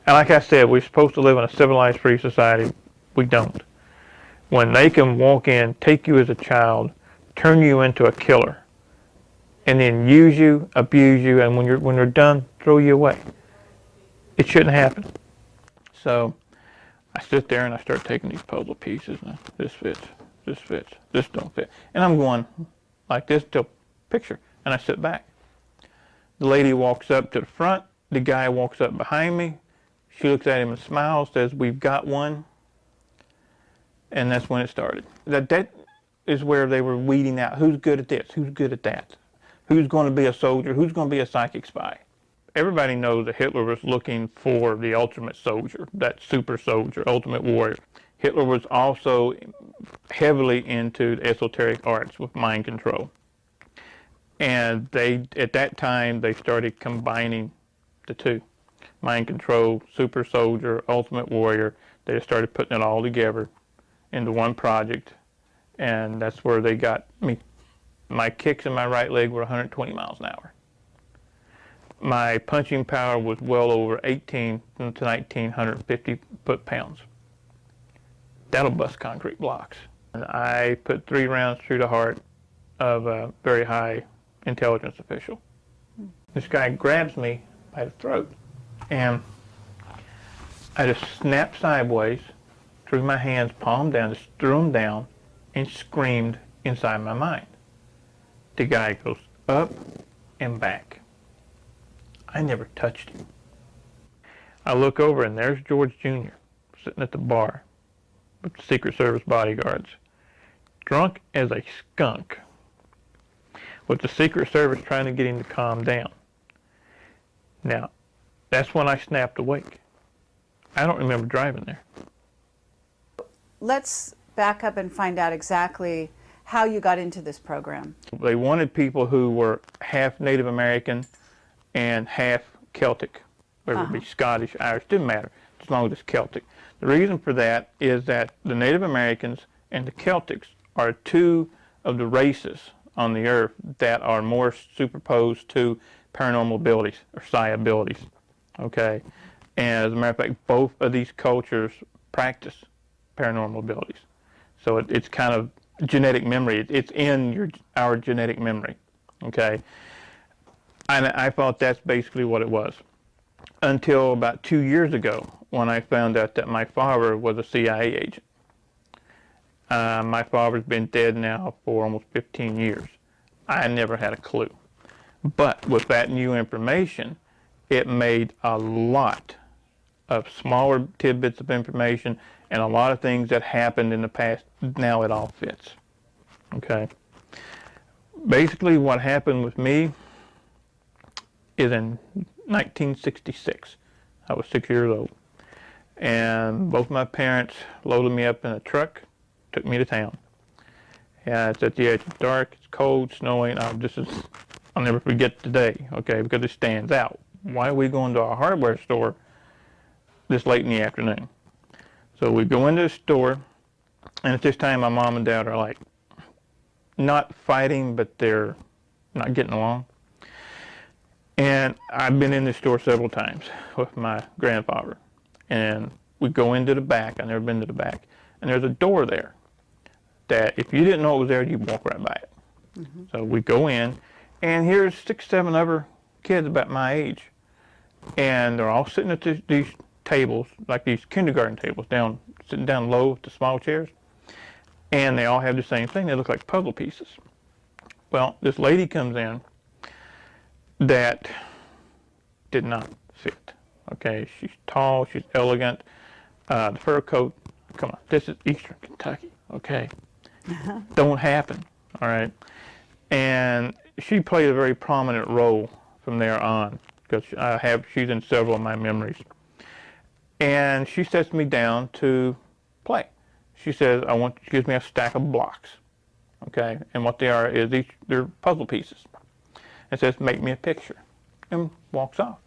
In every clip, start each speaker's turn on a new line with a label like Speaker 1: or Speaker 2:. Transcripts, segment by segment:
Speaker 1: And like I said, we're supposed to live in a civilized, free society. We don't. When they can walk in, take you as a child, turn you into a killer, and then use you, abuse you, and when they're done, throw you away. It shouldn't happen. So I sit there and I start taking these puzzle pieces. And this fits, this don't fit, and I'm going like this till picture. And I sit back. The lady walks up to the front. The guy walks up behind me. She looks at him and smiles, says, "We've got one." And that's when it started. That is where they were weeding out who's good at this, who's good at that, who's going to be a soldier, who's going to be a psychic spy. Everybody knows that Hitler was looking for the ultimate soldier, that super soldier, ultimate warrior. Hitler was also heavily into esoteric arts with mind control. And at that time, they started combining the two. Mind control, super soldier, ultimate warrior. They just started putting it all together into one project, and that's where they got me. My kicks in my right leg were 120 miles an hour. My punching power was well over 18 to 1,950 foot-pounds. That'll bust concrete blocks. And I put 3 rounds through the heart of a very high intelligence official. This guy grabs me by the throat, and I just snapped sideways, threw my hands palm down, just threw them down, and screamed inside my mind. The guy goes up and back. I never touched him. I look over and there's George Jr. sitting at the bar with the Secret Service bodyguards, drunk as a skunk, with the Secret Service trying to get him to calm down. Now, that's when I snapped awake. I don't remember driving there.
Speaker 2: Let's back up and find out exactly how you got into this program.
Speaker 1: They wanted people who were half Native American and half Celtic, whether it be Scottish, Irish, didn't matter, as long as it's Celtic. The reason for that is that the Native Americans and the Celtics are 2 of the races on the earth that are more superposed to paranormal abilities or psi abilities. Okay, and as a matter of fact, both of these cultures practice paranormal abilities. So it's kind of genetic memory. It's in our genetic memory. Okay, and I thought that's basically what it was until about 2 years ago when I found out that my father was a CIA agent. My father's been dead now for almost 15 years. I never had a clue. But with that new information, it made a lot of smaller tidbits of information and a lot of things that happened in the past. Now it all fits. Okay. Basically what happened with me is in 1966. I was 6 years old. And both my parents loaded me up in a truck, took me to town. Yeah, it's at the edge. It's dark, it's cold, snowing. I'll never forget today, okay, because it stands out. Why are we going to a hardware store this late in the afternoon? So we go into the store, and at this time my mom and dad are like not fighting, but they're not getting along. And I've been in this store several times with my grandfather. And we go into the back. I've never been to the back. And there's a door there that if you didn't know it was there, you'd walk right by it. Mm-hmm. So we go in, and here's 6, 7 other kids about my age. And they're all sitting at these tables, like these kindergarten tables, sitting down low with the small chairs. And they all have the same thing. They look like puzzle pieces. Well, this lady comes in that did not fit. Okay, she's tall, she's elegant. The fur coat, come on, this is Eastern Kentucky. okay? Don't happen, all right? And she played a very prominent role from there on, because she's in several of my memories. And she sets me down to play. She says, she gives me a stack of blocks, okay? And what they are is they're puzzle pieces. And says, make me a picture, and walks off.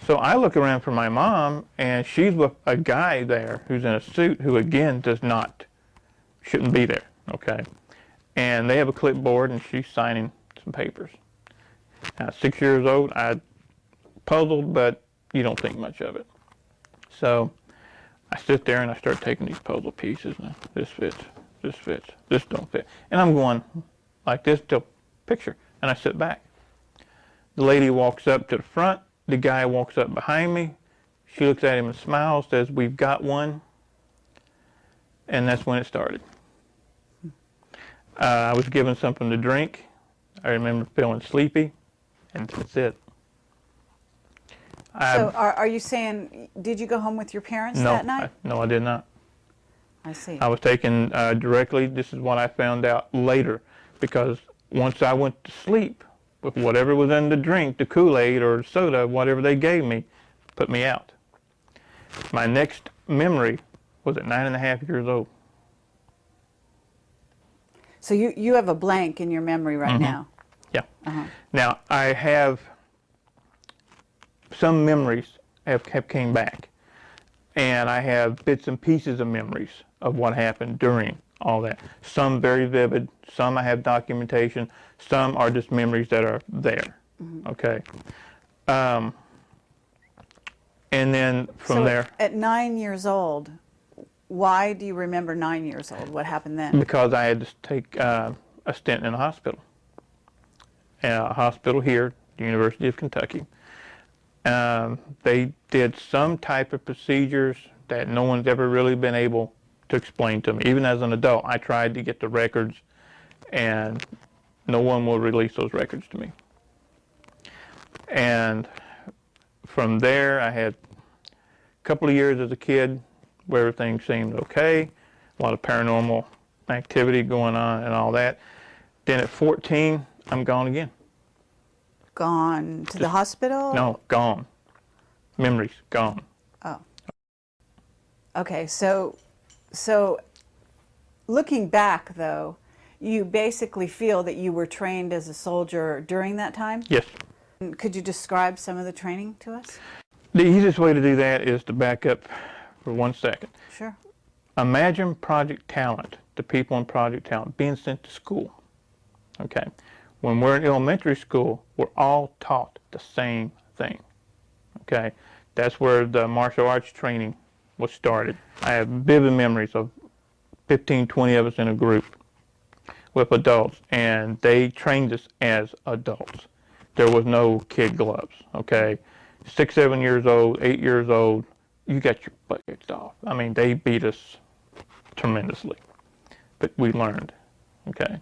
Speaker 1: So I look around for my mom, and she's with a guy there who's in a suit who, again, shouldn't be there, okay? And they have a clipboard, and she's signing some papers. 6 years old, I puzzled, but you don't think much of it. So I sit there, and I start taking these puzzle pieces. And this fits, this don't fit. And I'm going like this till picture, and I sit back. The lady walks up to the front. The guy walks up behind me. She looks at him and smiles, says, we've got one. And that's when it started. I was given something to drink. I remember feeling sleepy, and that's it.
Speaker 2: So are you saying, did you go home with your parents that night?
Speaker 1: No, I did not.
Speaker 2: I see.
Speaker 1: I was taken directly. This is what I found out later, because once I went to sleep, with whatever was in the drink, the Kool-Aid or soda, whatever they gave me, put me out. My next memory was at 9.5 years old.
Speaker 2: So you have a blank in your memory right now.
Speaker 1: Yeah. Now, I have some memories have came back, and I have bits and pieces of memories of what happened during all that. Some very vivid, some I have documentation, some are just memories that are there, okay? And then from there...
Speaker 2: At 9 years old, why do you remember 9 years old? What happened then?
Speaker 1: Because I had to take a stint in a hospital. A hospital here, the University of Kentucky. They did some type of procedures that no one's ever really been able to explain to me. Even as an adult, I tried to get the records, and no one will release those records to me. And from there, I had a couple of years as a kid where everything seemed okay, a lot of paranormal activity going on and all that. Then at 14, I'm gone again.
Speaker 2: Gone to the hospital?
Speaker 1: No, gone. Memories, gone.
Speaker 2: Oh. Okay, so looking back, though, you basically feel that you were trained as a soldier during that time?
Speaker 1: Yes.
Speaker 2: Could you describe some of the training to us?
Speaker 1: The easiest way to do that is to back up for 1 second.
Speaker 2: Sure.
Speaker 1: Imagine Project Talent, the people in Project Talent, being sent to school. Okay. When we're in elementary school, we're all taught the same thing. Okay. That's where the martial arts training was started. I have vivid memories of 15, 20 of us in a group with adults, and they trained us as adults. There was no kid gloves, okay? 6, 7 years old, 8 years old, you got your butt kicked off. I mean, they beat us tremendously, but we learned, okay?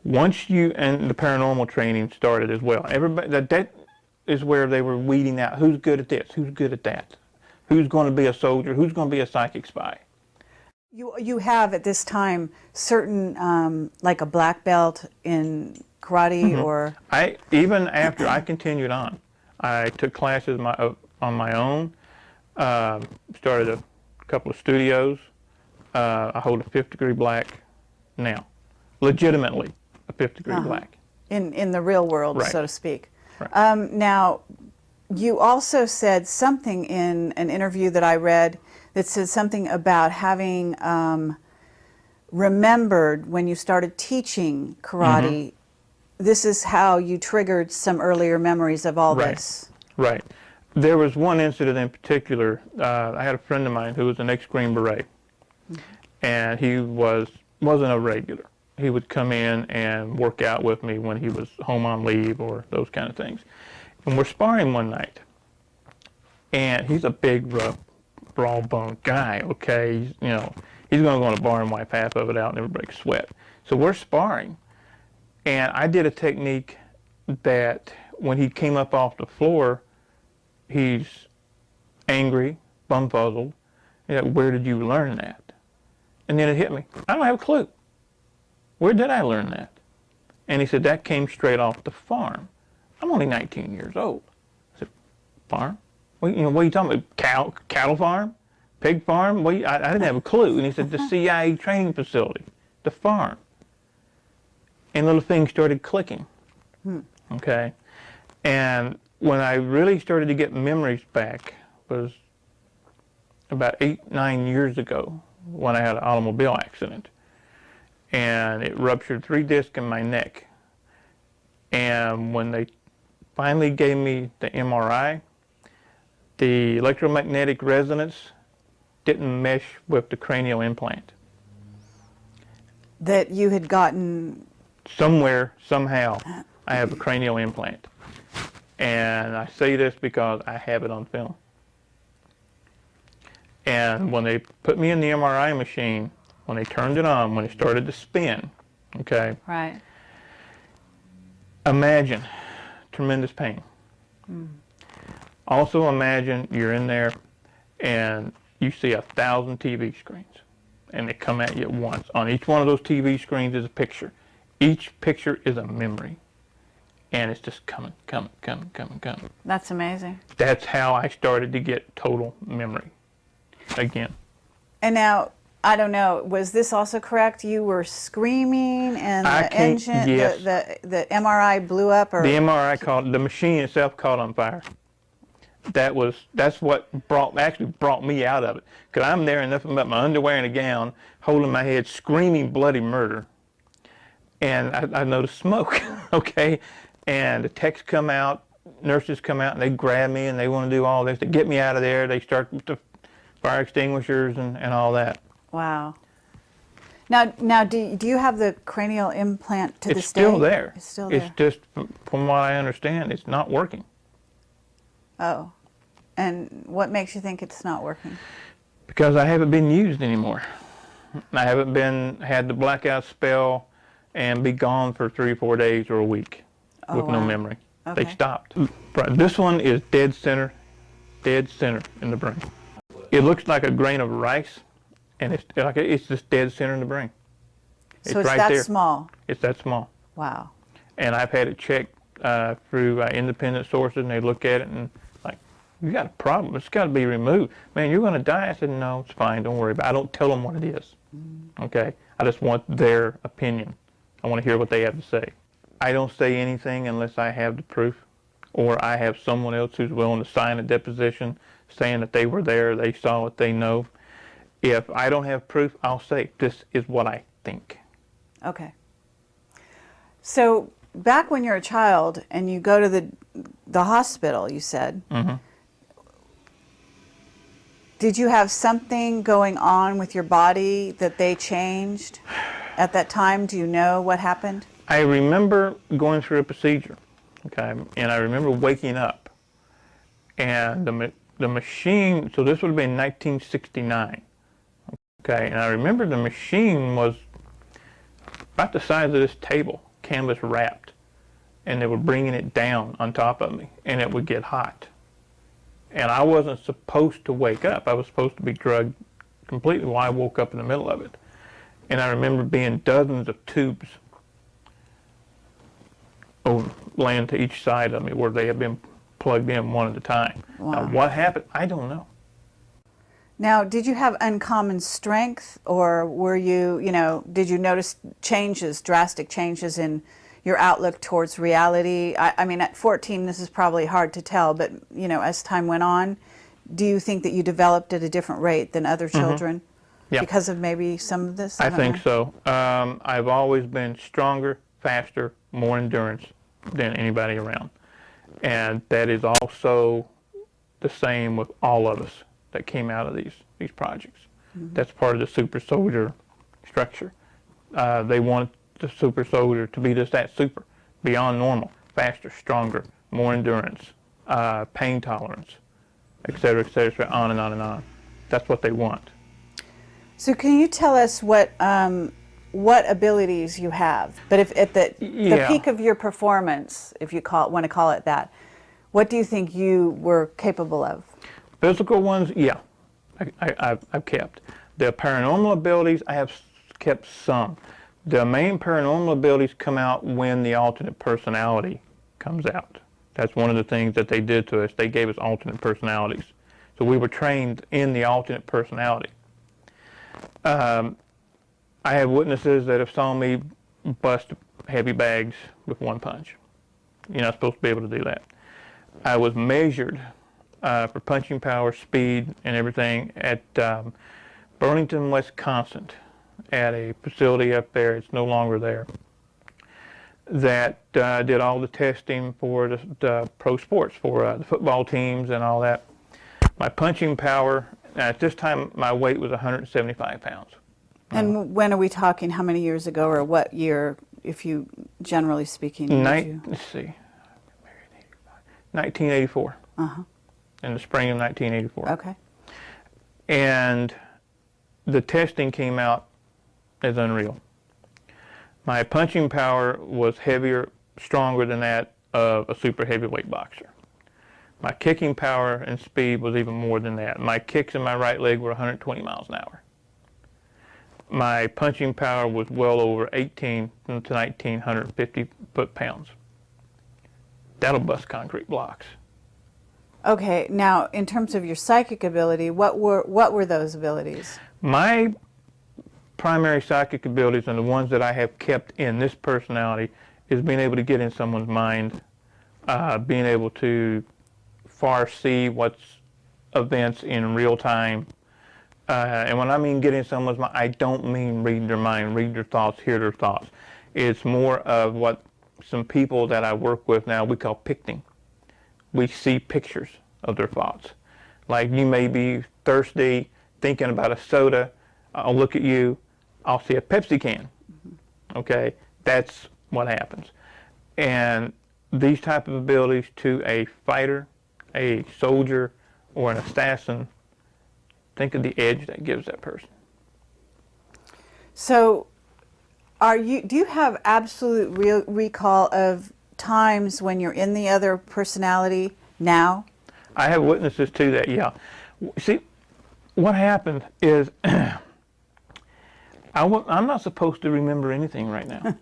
Speaker 1: Once and the paranormal training started as well. Everybody, that is where they were weeding out who's good at this, who's good at that, who's going to be a soldier, who's going to be a psychic spy.
Speaker 2: You have at this time certain, like a black belt in karate or...
Speaker 1: Even after I continued on, I took classes on my own, started a couple of studios. I hold a 5th degree black now, legitimately a 5th degree black.
Speaker 2: In the real world,
Speaker 1: Right.
Speaker 2: so to speak.
Speaker 1: Right.
Speaker 2: Now, you also said something in an interview that I read that said something about having remembered when you started teaching karate. This is how you triggered some earlier memories of all this.
Speaker 1: Right. There was one incident in particular. I had a friend of mine who was an ex-Green Beret, and he wasn't a regular. He would come in and work out with me when he was home on leave or those kind of things. And we're sparring one night, and he's a big, rough, broad-boned guy, okay? He's going to go in a bar and wipe half of it out and everybody can sweat. So we're sparring, and I did a technique that when he came up off the floor, he's angry, bumfuzzled. Where did you learn that? And then it hit me. I don't have a clue. Where did I learn that? And he said, that came straight off the farm. I'm only 19 years old. I said, farm? What, what are you talking about? Cattle farm? Pig farm? I didn't have a clue. And he said, the CIA training facility, the farm. And little things started clicking. Okay? And when I really started to get memories back was about 8, 9 years ago when I had an automobile accident. And it ruptured 3 discs in my neck. And when they finally gave me the MRI, the electromagnetic resonance didn't mesh with the cranial implant.
Speaker 2: That you had gotten...
Speaker 1: Somewhere, somehow, I have a cranial implant. And I say this because I have it on film. And when they put me in the MRI machine, when they turned it on, when it started to spin, okay?
Speaker 2: Right.
Speaker 1: Imagine tremendous pain. Also imagine you're in there and you see 1,000 TV screens and they come at you at once. On each one of those TV screens is a picture. Each picture is a memory. And it's just coming, coming, coming, coming, coming.
Speaker 2: That's amazing.
Speaker 1: That's how I started to get total memory again.
Speaker 2: And now, I don't know, was this also correct? You were screaming and the engine,
Speaker 1: yes.
Speaker 2: the MRI blew up? Or?
Speaker 1: The MRI the machine itself caught on fire. That's what actually brought me out of it. Because I'm there in nothing but my underwear and a gown, holding my head, screaming bloody murder. And I noticed smoke, okay? And the techs come out, nurses come out, and they grab me and they want to do all this to get me out of there. They start with the fire extinguishers and all that.
Speaker 2: Wow. Now, do you have the cranial implant to this day?
Speaker 1: It's still there.
Speaker 2: It's still there.
Speaker 1: It's just, from what I understand, it's not working.
Speaker 2: Oh. And what makes you think it's not working?
Speaker 1: Because I haven't been used anymore. I haven't had the blackout spell and be gone for 3 or 4 days or a week with no memory.
Speaker 2: Okay.
Speaker 1: They stopped. This one is dead center in the brain. It looks like a grain of rice, and it's just dead center in the brain.
Speaker 2: So it's
Speaker 1: right
Speaker 2: that
Speaker 1: there.
Speaker 2: small?
Speaker 1: It's that small.
Speaker 2: Wow.
Speaker 1: And I've had it checked through independent sources, and they look at it and like, you got a problem. It's got to be removed. Man, you're going to die. I said, no, it's fine. Don't worry about it. I don't tell them what it is. Okay? I just want their opinion. I want to hear what they have to say. I don't say anything unless I have the proof, or I have someone else who's willing to sign a deposition saying that they were there, they saw it, they know. If I don't have proof, I'll say, this is what I think.
Speaker 2: Okay. So back when you're a child and you go to the hospital, you said, did you have something going on with your body that they changed at that time? Do you know what happened?
Speaker 1: I remember going through a procedure, okay, and I remember waking up, and the machine, so this would have been 1969, okay, and I remember the machine was about the size of this table, canvas wrapped, and they were bringing it down on top of me, and it would get hot. And I wasn't supposed to wake up. I was supposed to be drugged completely while I woke up in the middle of it. And I remember being dozens of tubes laying to each side of me where they had been plugged in one at a time.
Speaker 2: Wow.
Speaker 1: Now, what happened? I don't know.
Speaker 2: Now, did you have uncommon strength, or were you, did you notice changes, drastic changes in your outlook towards reality? I mean, at 14, this is probably hard to tell, but, as time went on, do you think that you developed at a different rate than other children?
Speaker 1: Yeah.
Speaker 2: Because of maybe some of this?
Speaker 1: I think so. I've always been stronger, faster, more endurance than anybody around. And that is also the same with all of us that came out of these projects. That's part of the super soldier structure. They want the super soldier to be just that super, beyond normal, faster, stronger, more endurance, pain tolerance, et cetera, on and on and on. That's what they want.
Speaker 2: So can you tell us what abilities you have? But if at the peak of your performance, if you want to call it that, what do you think you were capable of?
Speaker 1: Physical ones, yeah, I've kept. The paranormal abilities, I have kept some. The main paranormal abilities come out when the alternate personality comes out. That's one of the things that they did to us. They gave us alternate personalities. So we were trained in the alternate personality. I have witnesses that have saw me bust heavy bags with one punch. You're not supposed to be able to do that. I was measured for punching power, speed, and everything at Burlington, Wisconsin, at a facility up there. It's no longer there. That did all the testing for the pro sports, for the football teams and all that. My punching power, at this time, my weight was 175 pounds.
Speaker 2: And when are we talking? How many years ago, or what year, if you, generally speaking?
Speaker 1: Let's see, 1984.
Speaker 2: Uh-huh.
Speaker 1: In the spring of 1984.
Speaker 2: Okay.
Speaker 1: And the testing came out as unreal. My punching power was heavier, stronger than that of a super heavyweight boxer. My kicking power and speed was even more than that. My kicks in my right leg were 120 miles an hour. My punching power was well over 18 to 1,950 foot-pounds. That'll bust concrete blocks.
Speaker 2: Okay. Now, in terms of your psychic ability, what were those abilities?
Speaker 1: My primary psychic abilities, and the ones that I have kept in this personality, is being able to get in someone's mind, being able to foresee what's events in real time. And when I mean get in someone's mind, I don't mean read their mind, read their thoughts, hear their thoughts. It's more of what some people that I work with now we call picting. We see pictures of their thoughts. Like you may be thirsty, thinking about a soda. I'll look at you, I'll see a Pepsi can. Okay, that's what happens. And these type of abilities to a fighter, a soldier, or an assassin, think of the edge that gives that person.
Speaker 2: So, do you have absolute recall of times when you're in the other personality now?
Speaker 1: I have witnesses to that, yeah. See, what happened is I'm not supposed to remember anything right now,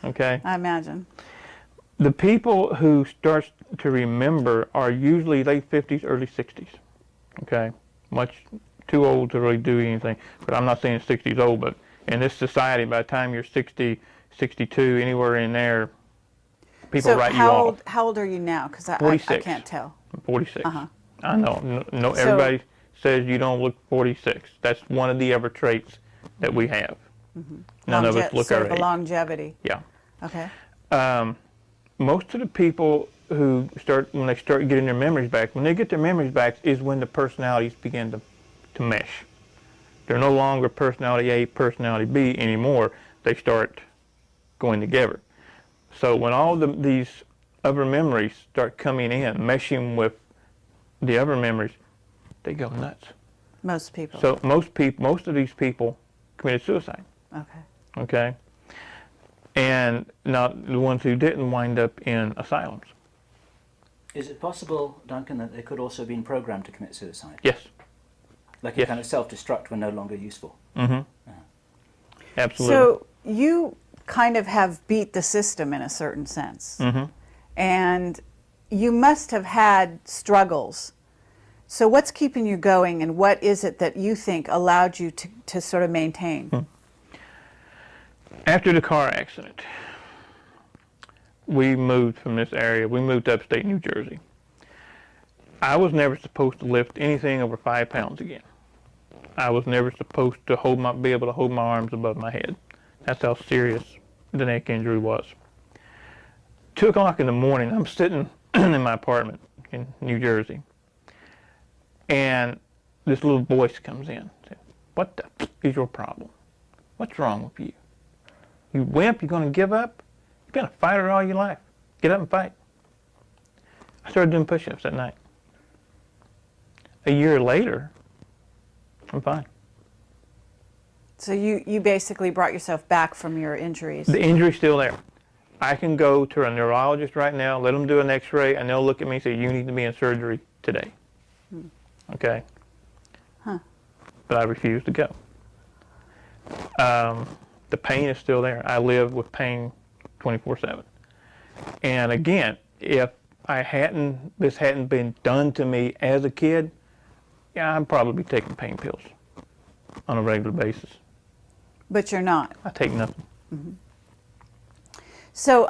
Speaker 1: okay?
Speaker 2: I imagine.
Speaker 1: The people who start to remember are usually late 50s, early 60s, okay? Much too old to really do anything, but I'm not saying 60s old, but in this society, by the time you're 60, 62, anywhere in there, people write you off.
Speaker 2: How old are you now? Because I can't tell.
Speaker 1: I'm 46.
Speaker 2: Uh-huh.
Speaker 1: I know. No, everybody says you don't look 46. That's one of the other traits that we have.
Speaker 2: Mm-hmm.
Speaker 1: None of us look our age.
Speaker 2: Longevity.
Speaker 1: Yeah.
Speaker 2: Okay.
Speaker 1: Most of the people who when they start getting their memories back, when they get their memories back is when the personalities begin to mesh. They're no longer personality A, personality B anymore. They start going together. So when all these other memories start coming in, meshing with the other memories, they go nuts.
Speaker 2: Most people.
Speaker 1: So most of these people committed suicide.
Speaker 2: Okay.
Speaker 1: Okay? And now the ones who didn't wind up in asylums.
Speaker 3: Is it possible, Duncan, that they could also have been programmed to commit suicide?
Speaker 1: Yes.
Speaker 3: Like a kind of self-destruct when no longer useful?
Speaker 1: Mm-hmm. Absolutely.
Speaker 2: So you kind of have beat the system in a certain sense.
Speaker 1: Mm-hmm.
Speaker 2: And you must have had struggles. So what's keeping you going, and what is it that you think allowed you to sort of maintain?
Speaker 1: After the car accident, we moved from this area. We moved to upstate New Jersey. I was never supposed to lift anything over 5 pounds again. I was never supposed to be able to hold my arms above my head. That's how serious the neck injury was. 2 o'clock in the morning, I'm sitting in my apartment in New Jersey, and this little voice comes in. Says, "What the is your problem? What's wrong with you? You wimp, you're going to give up? You've been a fighter all your life. Get up and fight." I started doing push-ups at night. A year later, I'm fine.
Speaker 2: So you basically brought yourself back from your injuries.
Speaker 1: The injury's still there. I can go to a neurologist right now, let them do an x-ray, and they'll look at me and say, "You need to be in surgery today." Okay?
Speaker 2: Huh.
Speaker 1: But I refuse to go. The pain is still there. I live with pain 24/7. And again, if this hadn't been done to me as a kid, yeah, I'd probably be taking pain pills on a regular basis.
Speaker 2: But you're not.
Speaker 1: I take nothing.
Speaker 2: So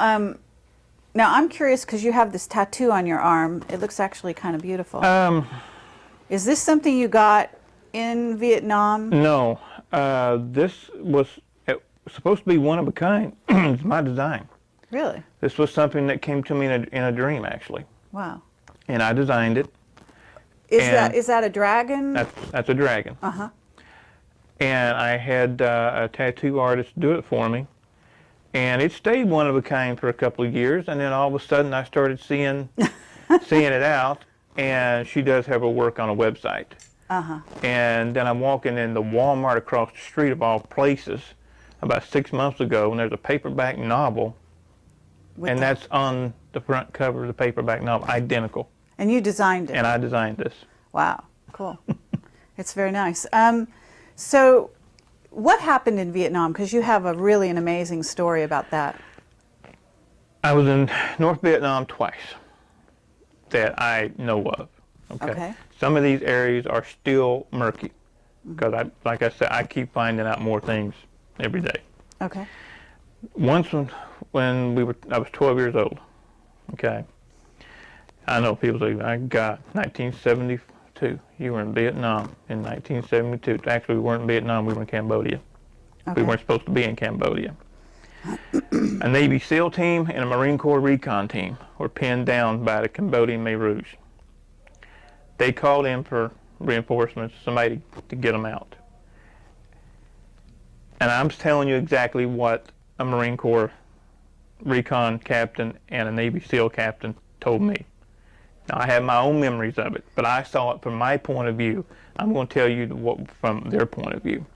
Speaker 2: now I'm curious because you have this tattoo on your arm. It looks actually kind of beautiful. Is this something you got in Vietnam?
Speaker 1: No, this was supposed to be one of a kind. It's my design.
Speaker 2: Really?
Speaker 1: This was something that came to me in a dream, actually.
Speaker 2: Wow.
Speaker 1: And I designed it.
Speaker 2: Is that a dragon?
Speaker 1: That's a dragon.
Speaker 2: Uh-huh.
Speaker 1: And I had a tattoo artist do it for me. And it stayed one of a kind for a couple of years, and then all of a sudden I started seeing it out, and she does have her work on a website.
Speaker 2: Uh-huh.
Speaker 1: And then I'm walking in the Walmart across the street of all places about 6 months ago, and there's a paperback novel, and that's on the front cover of the paperback novel, identical.
Speaker 2: And you designed it?
Speaker 1: And I designed this.
Speaker 2: Wow, cool. It's very nice. So what happened in Vietnam? Because you have an amazing story about that.
Speaker 1: I was in North Vietnam twice that I know of.
Speaker 2: Okay.
Speaker 1: Some of these areas are still murky because, like I said, I keep finding out more things every day.
Speaker 2: Okay.
Speaker 1: Once when I was 12 years old. Okay. I know people say, "I got 1972. You were in Vietnam in 1972." Actually, we weren't in Vietnam. We were in Cambodia.
Speaker 2: Okay.
Speaker 1: We weren't supposed to be in Cambodia. A Navy SEAL team and a Marine Corps recon team were pinned down by the Cambodian Khmer Rouge. They called in for reinforcements, somebody to get them out. And I'm telling you exactly what a Marine Corps recon captain and a Navy SEAL captain told me. Now, I have my own memories of it, but I saw it from my point of view. I'm going to tell you what from their point of view.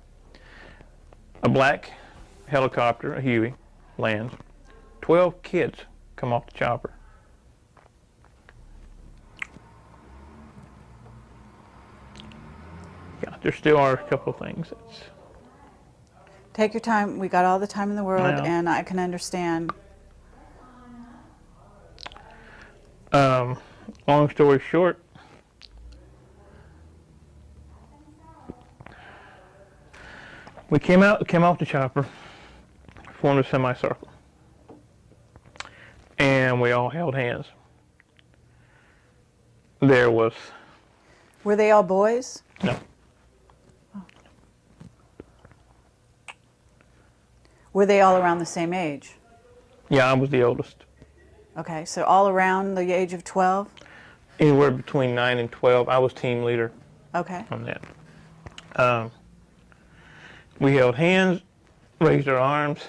Speaker 1: A black helicopter, a Huey, lands. 12 kids come off the chopper. Yeah, there still are a couple of things.
Speaker 2: Take your time. We got all the time in the world,
Speaker 1: No.
Speaker 2: and I can understand.
Speaker 1: Long story short, we came off the chopper, formed a semicircle, and we all held hands. There was
Speaker 2: Were they all boys?
Speaker 1: no.
Speaker 2: Were they all around the same age?
Speaker 1: Yeah, I was the oldest.
Speaker 2: Okay, so all around the age of 12?
Speaker 1: Anywhere between 9 and 12. I was team leader
Speaker 2: Okay.
Speaker 1: on that. We held hands, raised our arms,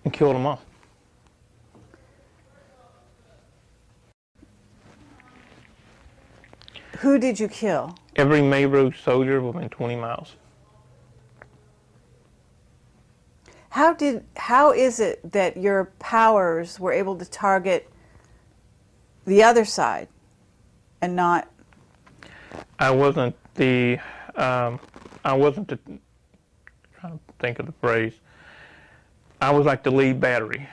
Speaker 1: and killed them all.
Speaker 2: Who did you kill?
Speaker 1: Every Khmer Rouge soldier within 20 miles.
Speaker 2: How is it that your powers were able to target the other side and not?
Speaker 1: I wasn't the trying to think of the phrase. I was like the lead battery,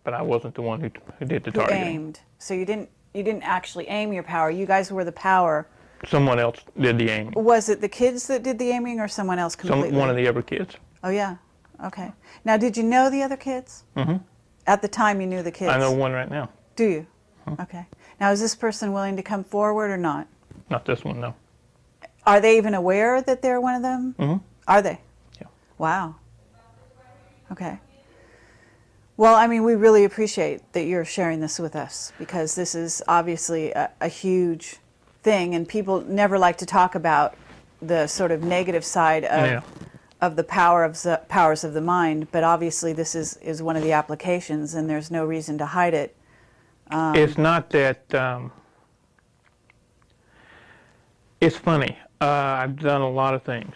Speaker 1: but I wasn't the one who did the
Speaker 2: Who
Speaker 1: targeting.
Speaker 2: aimed? So you didn't actually aim your power. You guys were the power.
Speaker 1: Someone else did the aiming.
Speaker 2: Was it the kids that did the aiming, or someone else completely?
Speaker 1: One of the other kids.
Speaker 2: Oh yeah. Okay. Now, did you know the other kids?
Speaker 1: Mm-hmm.
Speaker 2: At the time, you knew the kids.
Speaker 1: I know one right now.
Speaker 2: Do you? Okay. Now, is this person willing to come forward or not?
Speaker 1: Not this one, no.
Speaker 2: Are they even aware that they're one of them?
Speaker 1: Mm-hmm.
Speaker 2: Are they?
Speaker 1: Yeah.
Speaker 2: Wow. Okay. Well, I mean, we really appreciate that you're sharing this with us, because this is obviously a huge thing, and people never like to talk about the sort of negative side of the powers of the mind, but obviously this is one of the applications, and there's no reason to hide it.
Speaker 1: It's not that. It's funny. I've done a lot of things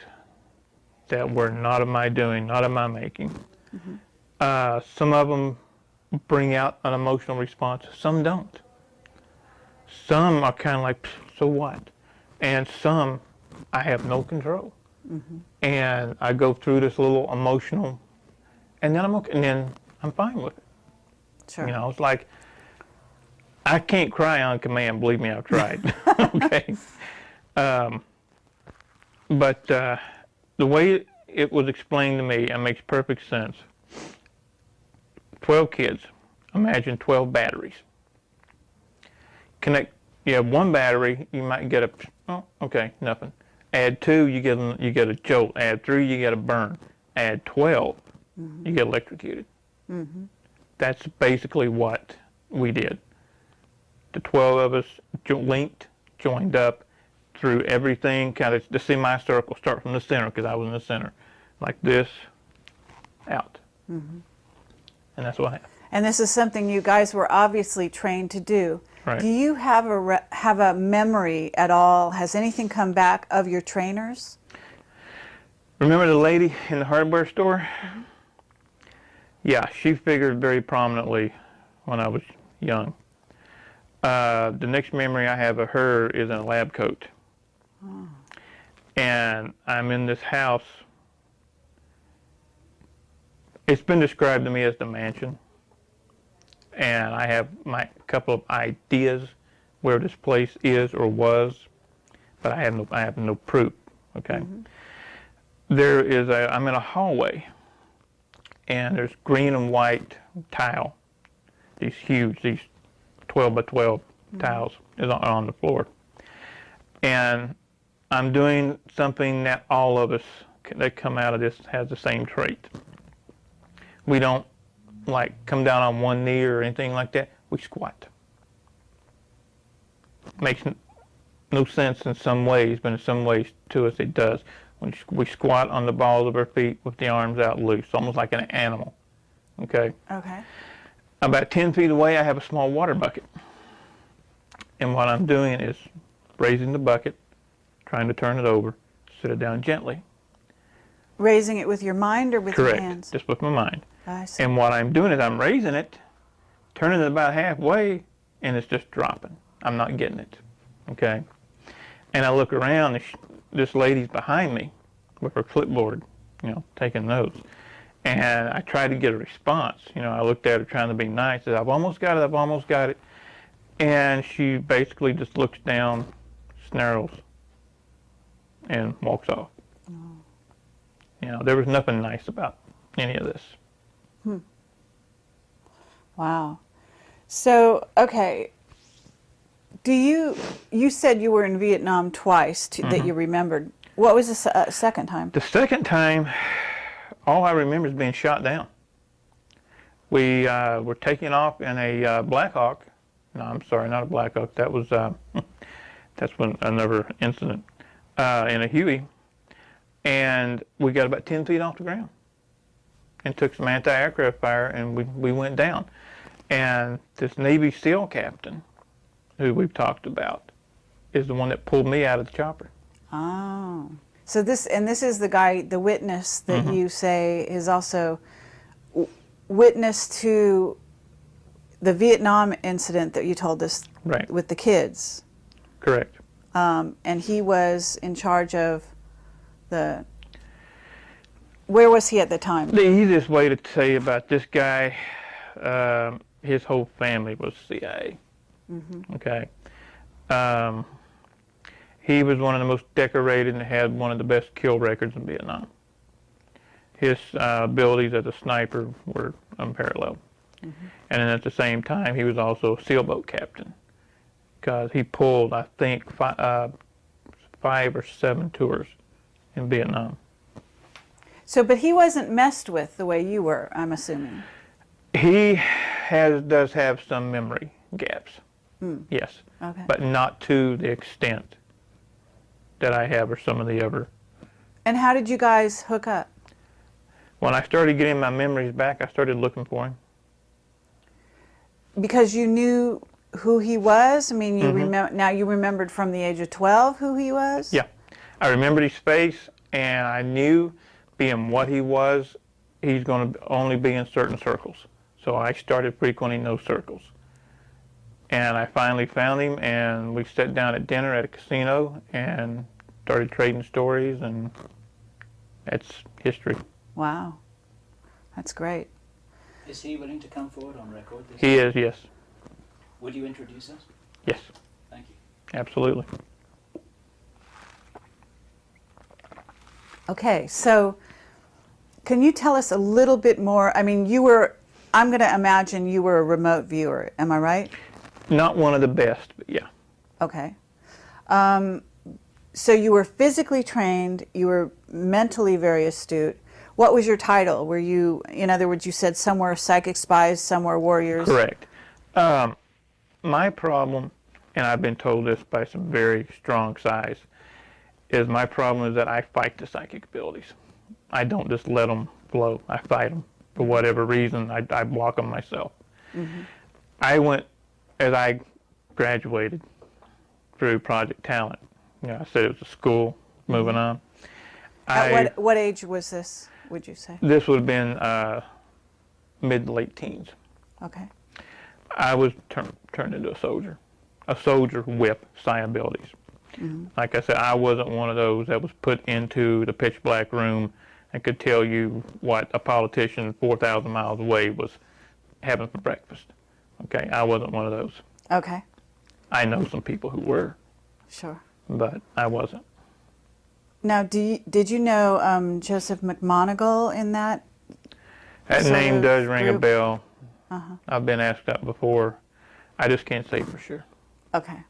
Speaker 1: that were not of my doing, not of my making. Mm-hmm. Some of them bring out an emotional response. Some don't. Some are kind of like, so what? And some, I have no control. Mm-hmm. and I go through this little emotional, and then I'm okay, and then I'm fine with it.
Speaker 2: Sure.
Speaker 1: You know, it's like, I can't cry on command, believe me, I've tried. Okay. But the way it was explained to me, it makes perfect sense. 12 kids, imagine 12 batteries. You have one battery, you might get oh, okay, nothing. Add 2, you get a jolt. Add 3, you get a burn. Add 12, you get electrocuted. That's basically what we did. The 12 of us joined up through everything, kind of the semicircle, start from the center, because I was in the center, like this, out. And that's what happened.
Speaker 2: And this is something you guys were obviously trained to do.
Speaker 1: Right.
Speaker 2: Do you have a memory at all? Has anything come back of your trainers?
Speaker 1: Remember the lady in the hardware store? Yeah, she figured very prominently when I was young. The next memory I have of her is in a lab coat. And I'm in this house. It's been described to me as the mansion. And I have my couple of ideas where this place is or was, but I have no proof. Okay. I'm in a hallway, and there's green and white tile. These 12 by 12 tiles is on the floor. And I'm doing something that all of us that come out of this has the same trait. We don't like come down on one knee or anything like that. We squat. Makes no sense in some ways, but in some ways to us it does. We squat on the balls of our feet with the arms out loose, almost like an animal. Okay?
Speaker 2: Okay.
Speaker 1: About 10 feet away, I have a small water bucket. And what I'm doing is raising the bucket, trying to turn it over, sit it down gently.
Speaker 2: Raising it with your mind or with your
Speaker 1: Correct,
Speaker 2: hands?
Speaker 1: just with my mind.
Speaker 2: I see.
Speaker 1: And what I'm doing is I'm raising it, turning it about halfway, and it's just dropping. I'm not getting it, okay? And I look around, and this lady's behind me with her clipboard, taking notes. And I tried to get a response. I looked at her trying to be nice. I said, I've almost got it. And she basically just looks down, snarls, and walks off. There was nothing nice about any of this.
Speaker 2: Wow. So, okay. You said you were in Vietnam twice that you remembered. What was the second time?
Speaker 1: The second time, all I remember is being shot down. We were taking off in a Black Hawk. No, I'm sorry, not a Black Hawk. That was that's another incident in a Huey, and we got about 10 feet off the ground, and took some anti-aircraft fire, and we went down. And this Navy SEAL captain, who we've talked about, is the one that pulled me out of the chopper.
Speaker 2: Oh. So this is the guy, the witness that you say is also witness to the Vietnam incident that you told us
Speaker 1: Right.
Speaker 2: with the kids.
Speaker 1: Correct.
Speaker 2: And he was in charge of where was he at the time?
Speaker 1: The easiest way to say about this guy, his whole family was CIA. Okay. He was one of the most decorated and had one of the best kill records in Vietnam. His abilities as a sniper were unparalleled. And then at the same time, he was also a sailboat captain, because he pulled, I think, 5 or 7 tours in Vietnam.
Speaker 2: So, but he wasn't messed with the way you were, I'm assuming.
Speaker 1: He does have some memory gaps, yes,
Speaker 2: Okay.
Speaker 1: but not to the extent that I have or some of the other.
Speaker 2: And how did you guys hook up?
Speaker 1: When I started getting my memories back, I started looking for him.
Speaker 2: Because you knew who he was? I mean, now you remembered from the age of 12 who he was?
Speaker 1: Yeah, I remembered his face, and I knew, being what he was, he's going to only be in certain circles. So I started frequenting those circles. And I finally found him, and we sat down at dinner at a casino and started trading stories, and That's history.
Speaker 2: Wow. That's great.
Speaker 3: Is he willing to come forward on record?
Speaker 1: He is, yes.
Speaker 3: Would you introduce us?
Speaker 1: Yes,
Speaker 3: Thank you.
Speaker 1: absolutely.
Speaker 2: Okay, so can you tell us a little bit more? I mean, I'm going to imagine you were a remote viewer. Am I right?
Speaker 1: Not one of the best, but yeah.
Speaker 2: Okay. So you were physically trained, you were mentally very astute. What was your title? Were you, in other words, you said some were psychic spies, some were warriors?
Speaker 1: Correct. My problem, and I've been told this by some very strong size, is my problem is that I fight the psychic abilities. I don't just let them flow. I fight them for whatever reason. I block them myself. Mm-hmm. As I graduated through Project Talent, I said it was a school, moving on.
Speaker 2: At what age was this, would you say?
Speaker 1: This would have been mid to late teens.
Speaker 2: Okay.
Speaker 1: I was turned into a soldier with psi abilities. Mm-hmm. Like I said, I wasn't one of those that was put into the pitch black room and could tell you what a politician 4,000 miles away was having for breakfast. Okay, I wasn't one of those.
Speaker 2: Okay.
Speaker 1: I know some people who were.
Speaker 2: Sure.
Speaker 1: But I wasn't.
Speaker 2: Now, did you know Joseph McMonigal in that?
Speaker 1: That name does ring a
Speaker 2: group?
Speaker 1: bell. I've been asked that before. I just can't say for sure.
Speaker 2: Okay.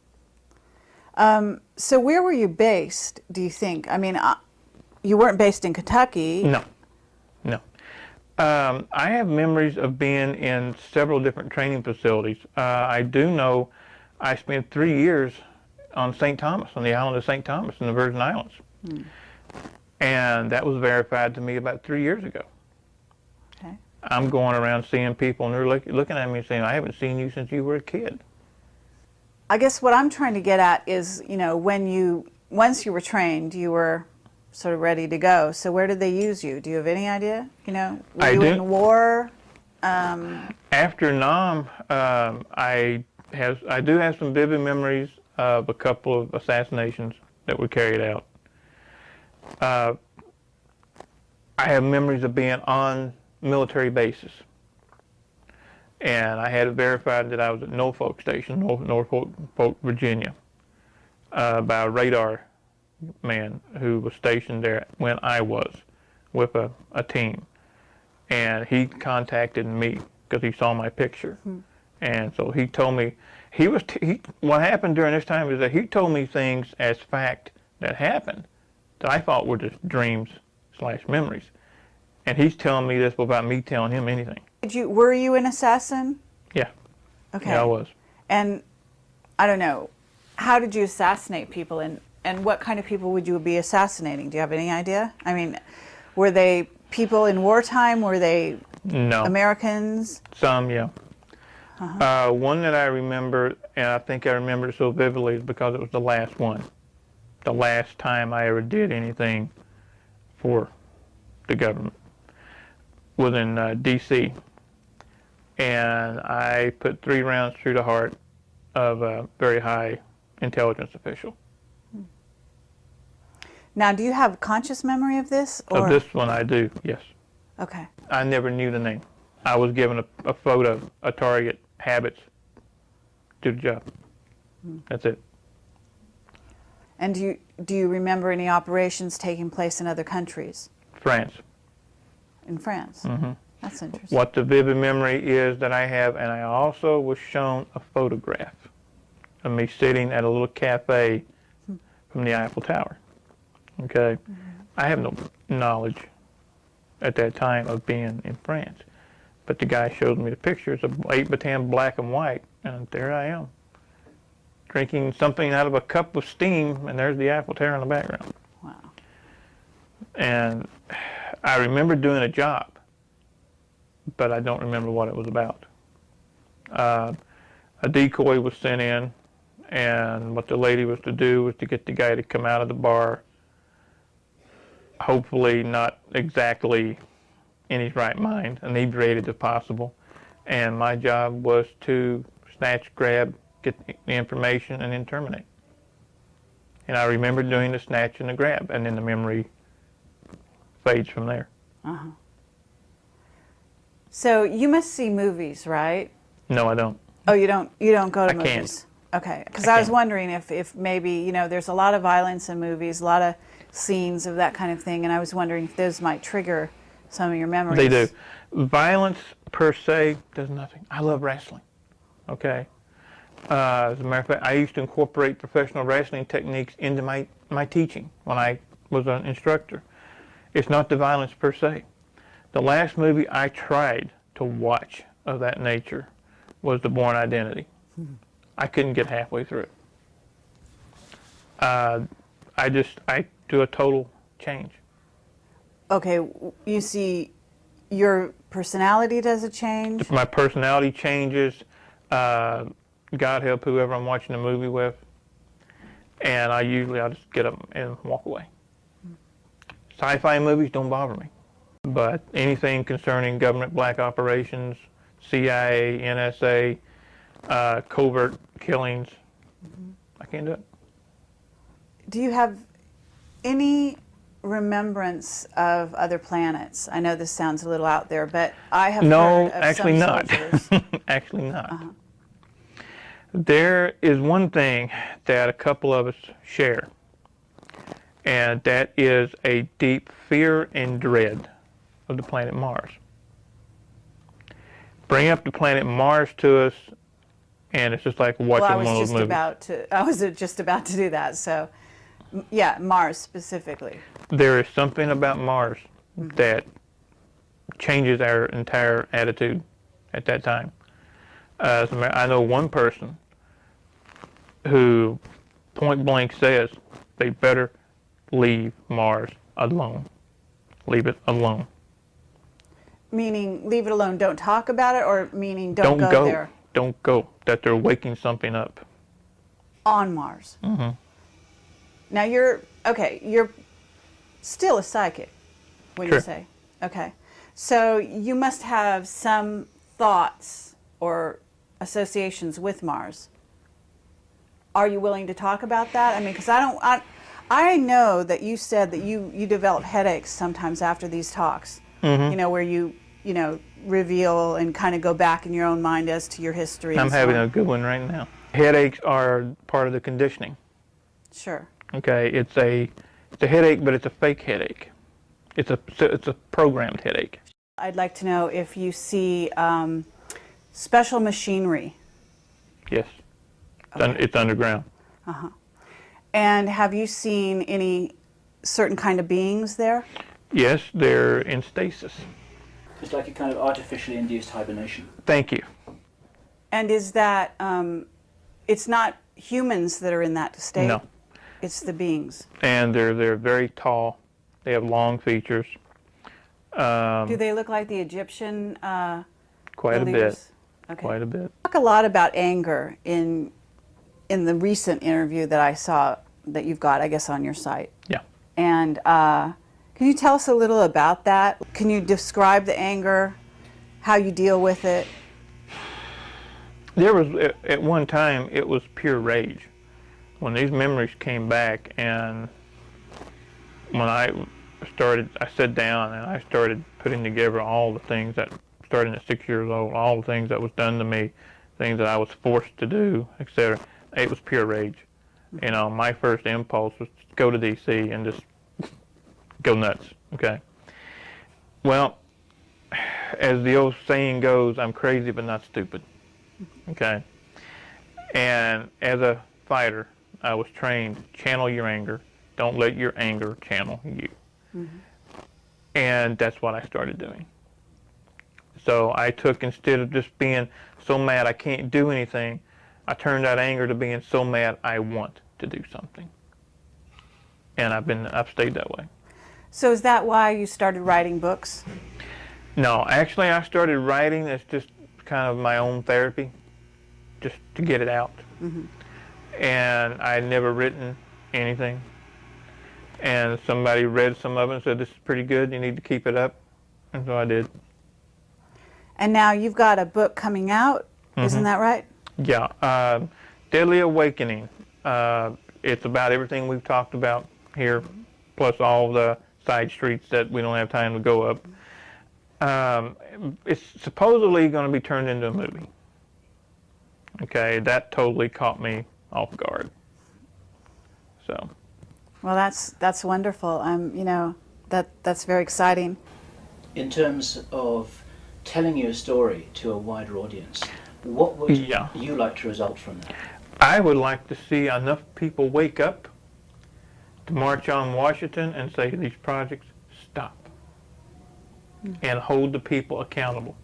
Speaker 2: So where were you based, do you think? I mean, you weren't based in Kentucky.
Speaker 1: No. I have memories of being in several different training facilities. I do know I spent 3 years on St. Thomas, on the island of St. Thomas in the Virgin Islands. And that was verified to me about 3 years ago.
Speaker 2: Okay.
Speaker 1: I'm going around seeing people, and they're looking at me saying, I haven't seen you since you were a kid.
Speaker 2: I guess what I'm trying to get at is, once you were trained, you were sort of ready to go. So where did they use you? Do you have any idea? Were you in war?
Speaker 1: After Nam, I do have some vivid memories of a couple of assassinations that were carried out. I have memories of being on military bases. And I had it verified that I was at Norfolk Station, Norfolk, Virginia, by a radar man who was stationed there when I was with a team. And he contacted me because he saw my picture. And so he told me, what happened during this time is that he told me things as fact that happened that I thought were just dreams/memories. And he's telling me this without me telling him anything.
Speaker 2: Were you an assassin?
Speaker 1: Yeah.
Speaker 2: Okay.
Speaker 1: Yeah, I was.
Speaker 2: And I don't know, how did you assassinate people, and what kind of people would you be assassinating? Do you have any idea? I mean, were they people in wartime? Were they Americans?
Speaker 1: Some, yeah. One that I remember, and I think I remember it so vividly, is because it was the last one. The last time I ever did anything for the government was in D.C. And I put 3 rounds through the heart of a very high intelligence official.
Speaker 2: Now, do you have conscious memory of this? Or?
Speaker 1: Of this one I do, yes.
Speaker 2: Okay.
Speaker 1: I never knew the name. I was given a photo, a target, habits, do the job. That's it.
Speaker 2: And do you remember any operations taking place in other countries?
Speaker 1: France.
Speaker 2: In France?
Speaker 1: Mm-hmm.
Speaker 2: That's interesting.
Speaker 1: What the vivid memory is that I have, and I also was shown a photograph of me sitting at a little cafe from the Eiffel Tower. Okay? Mm-hmm. I have no knowledge at that time of being in France. But the guy showed me the pictures of 8x10 black and white, and there I am, drinking something out of a cup of steam, and there's the Eiffel Tower in the background.
Speaker 2: Wow.
Speaker 1: And I remember doing a job, but I don't remember what it was about. A decoy was sent in, and what the lady was to do was to get the guy to come out of the bar, hopefully not exactly in his right mind, inebriated if possible. And my job was to snatch, grab, get the information, and then terminate. And I remember doing the snatch and the grab, and then the memory fades from there.
Speaker 2: So you must see movies, right?
Speaker 1: No, I don't.
Speaker 2: Oh, you don't go to
Speaker 1: I can't.
Speaker 2: movies? Okay, because
Speaker 1: I
Speaker 2: I was
Speaker 1: can't.
Speaker 2: wondering if maybe, you know, there's a lot of violence in movies, a lot of scenes of that kind of thing, and I was wondering if those might trigger some of your memories.
Speaker 1: They do. Violence per se does nothing. I love wrestling. Okay. As a matter of fact, I used to incorporate professional wrestling techniques into my teaching when I was an instructor. It's not the violence per se. The last movie I tried to watch of that nature was The Bourne Identity. I couldn't get halfway through it. I do a total change.
Speaker 2: Okay, you see your personality does a change?
Speaker 1: My personality changes. God help whoever I'm watching a movie with. And I'll just get up and walk away. Sci-fi movies don't bother me. But anything concerning government black operations, CIA, NSA, covert killings, I can't do it.
Speaker 2: Do you have any remembrance of other planets? I know this sounds a little out there, but I have
Speaker 1: No,
Speaker 2: heard of
Speaker 1: actually
Speaker 2: some
Speaker 1: not.
Speaker 2: soldiers.
Speaker 1: Actually not. There is one thing that a couple of us share, and that is a deep fear and dread of the planet Mars. Bring up the planet Mars to us, and it's just like watching one of those movies.
Speaker 2: I was just about to do that. So, yeah, Mars specifically.
Speaker 1: There is something about Mars that changes our entire attitude at that time. I know one person who point blank says they better leave Mars alone. Leave it alone.
Speaker 2: Meaning, leave it alone, don't talk about it, or meaning don't go there?
Speaker 1: Don't go. That they're waking something up.
Speaker 2: On Mars.
Speaker 1: Mm-hmm.
Speaker 2: Now you're still a psychic, when you
Speaker 1: Sure.
Speaker 2: say. Okay. So you must have some thoughts or associations with Mars. Are you willing to talk about that? I mean, because I know that you said that you develop headaches sometimes after these talks.
Speaker 1: Mm-hmm.
Speaker 2: You know, where you reveal and kind of go back in your own mind as to your history.
Speaker 1: I'm
Speaker 2: and so
Speaker 1: having
Speaker 2: on.
Speaker 1: a good one right now. Headaches are part of the conditioning.
Speaker 2: Sure.
Speaker 1: Okay, it's a headache, but it's a fake headache. It's a programmed headache.
Speaker 2: I'd like to know if you see special machinery.
Speaker 1: Yes,
Speaker 2: Okay.
Speaker 1: it's underground.
Speaker 2: And have you seen any certain kind of beings there?
Speaker 1: Yes, they're in stasis.
Speaker 3: It's like a kind of artificially induced hibernation.
Speaker 1: Thank you.
Speaker 2: And is that, it's not humans that are in that state?
Speaker 1: No.
Speaker 2: It's the beings.
Speaker 1: And they're very tall. They have long features.
Speaker 2: Do they look like the Egyptian
Speaker 1: Quite a bit.
Speaker 2: believers? Okay.
Speaker 1: Quite a bit.
Speaker 2: Talk a lot about anger in the recent interview that I saw that you've got, I guess, on your site.
Speaker 1: Yeah.
Speaker 2: And can you tell us a little about that? Can you describe the anger, how you deal with it?
Speaker 1: There was, at one time, it was pure rage. When these memories came back, and when I sat down and I started putting together all the things that, starting at 6 years old, all the things that was done to me, things that I was forced to do, etc. It was pure rage. You know, my first impulse was to go to D.C. and just go nuts, okay? Well, as the old saying goes, I'm crazy but not stupid, okay? And as a fighter, I was trained, channel your anger. Don't let your anger channel you. And that's what I started doing. So I took, instead of just being so mad I can't do anything, I turned that anger to being so mad I want to do something. And I've stayed that way.
Speaker 2: So is that why you started writing books?
Speaker 1: No, actually I started writing as just kind of my own therapy, just to get it out. And I had never written anything. And somebody read some of it and said, this is pretty good, you need to keep it up. And so I did.
Speaker 2: And now you've got a book coming out, isn't that right?
Speaker 1: Yeah, Deadly Awakening. It's about everything we've talked about here, plus all the side streets that we don't have time to go up. It's supposedly going to be turned into a movie. Okay, that totally caught me off guard. So.
Speaker 2: Well, that's wonderful. You know, that's very exciting.
Speaker 3: In terms of telling your story to a wider audience, what would you like to result from that?
Speaker 1: I would like to see enough people wake up to march on Washington and say these projects stop and hold the people accountable.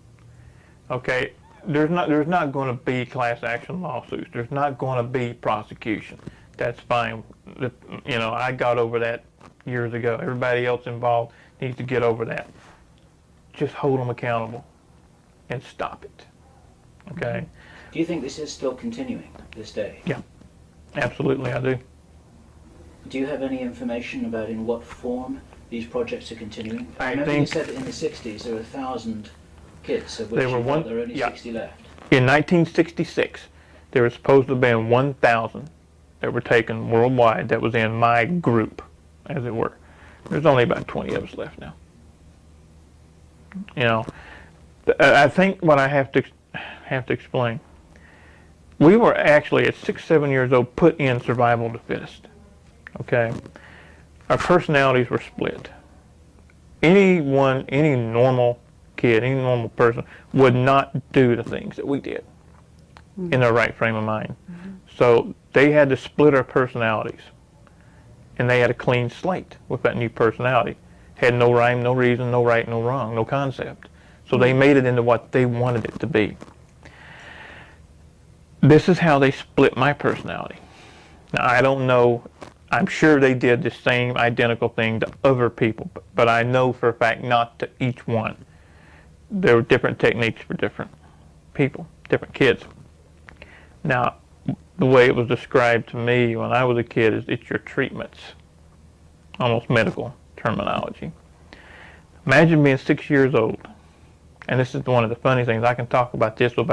Speaker 1: Okay, there's not going to be class action lawsuits. There's not going to be prosecution. That's fine. You know, I got over that years ago. Everybody else involved needs to get over that. Just hold them accountable and stop it. Okay?
Speaker 3: Do you think this is still continuing this day?
Speaker 1: Yeah, absolutely I do.
Speaker 3: Do you have any information about in what form these projects are continuing?
Speaker 1: I
Speaker 3: remember
Speaker 1: think
Speaker 3: you said that in the 60s there were 1,000 kids, of which
Speaker 1: there were
Speaker 3: there are only 60 left.
Speaker 1: In 1966, there was supposed to have been 1,000 that were taken worldwide that was in my group, as it were. There's only about 20 of us left now. You know, I think what I have to explain, we were actually at 6, 7 years old put in survival of the fittest. Okay, our personalities were split. Any normal kid, any normal person would not do the things that we did in their right frame of mind. So they had to split our personalities, and they had a clean slate with that new personality. Had no rhyme, no reason, no right, no wrong, no concept. So they made it into what they wanted it to be. This is how they split my personality. Now, I don't know, I'm sure they did the same identical thing to other people, but I know for a fact not to each one. There were different techniques for different people, different kids. Now, the way it was described to me when I was a kid is it's your treatments, almost medical terminology. Imagine being 6 years old, and this is one of the funny things, I can talk about this with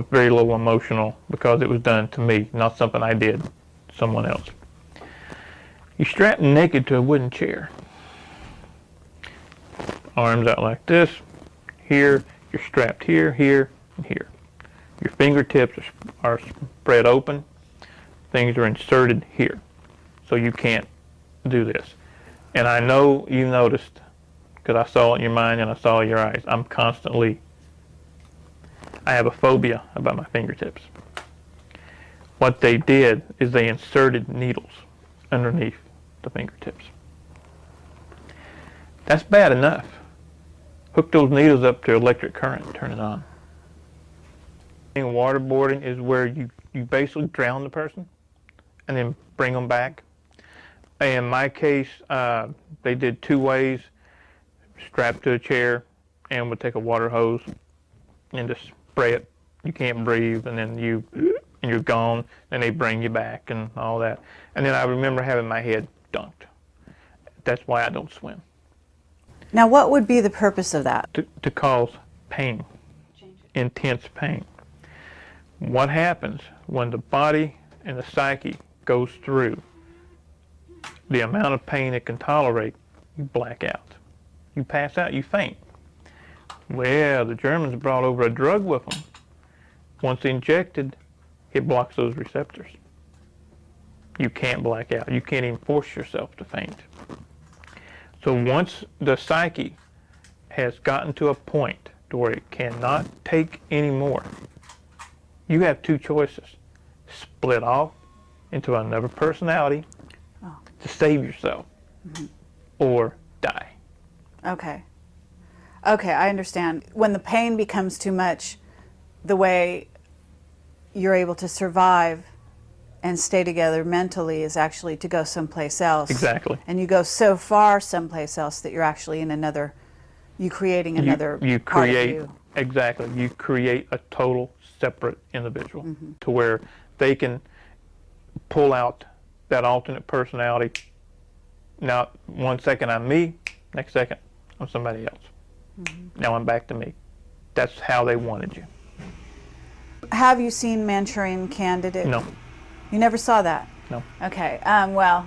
Speaker 1: very little emotional because it was done to me, not something I did to someone else. You're strapped naked to a wooden chair. Arms out like this. Here, you're strapped here, here, and here. Your fingertips are spread open. Things are inserted here. So you can't do this. And I know you noticed, because I saw it in your mind and I saw it in your eyes, I have a phobia about my fingertips. What they did is they inserted needles underneath the fingertips. That's bad enough. Hook those needles up to electric current and turn it on. Waterboarding is where you basically drown the person and then bring them back. In my case, they did 2 ways. Strapped to a chair and would take a water hose and just spray it. You can't breathe, and then you're gone. Then they bring you back and all that. And then I remember having my head dunked. That's why I don't swim.
Speaker 2: Now, what would be the purpose of that?
Speaker 1: To cause pain, intense pain. What happens when the body and the psyche goes through the amount of pain it can tolerate, you black out. You pass out, you faint. Well, the Germans brought over a drug with them. Once injected, it blocks those receptors. You can't black out. You can't even force yourself to faint. So once the psyche has gotten to a point to where it cannot take any more, you have 2 choices. Split off into another personality to save yourself, or die.
Speaker 2: Okay. Okay, I understand. When the pain becomes too much, the way you're able to survive and stay together mentally is actually to go someplace else.
Speaker 1: Exactly.
Speaker 2: And you go so far someplace else that you're actually in another, you're creating another part of you.
Speaker 1: Exactly. You create a total separate individual to where they can pull out that alternate personality. Now, 1 second I'm me, next second I'm somebody else. Now I'm back to me. That's how they wanted you.
Speaker 2: Have you seen Manchurian Candidate?
Speaker 1: No.
Speaker 2: You never saw that?
Speaker 1: No.
Speaker 2: Okay. Well,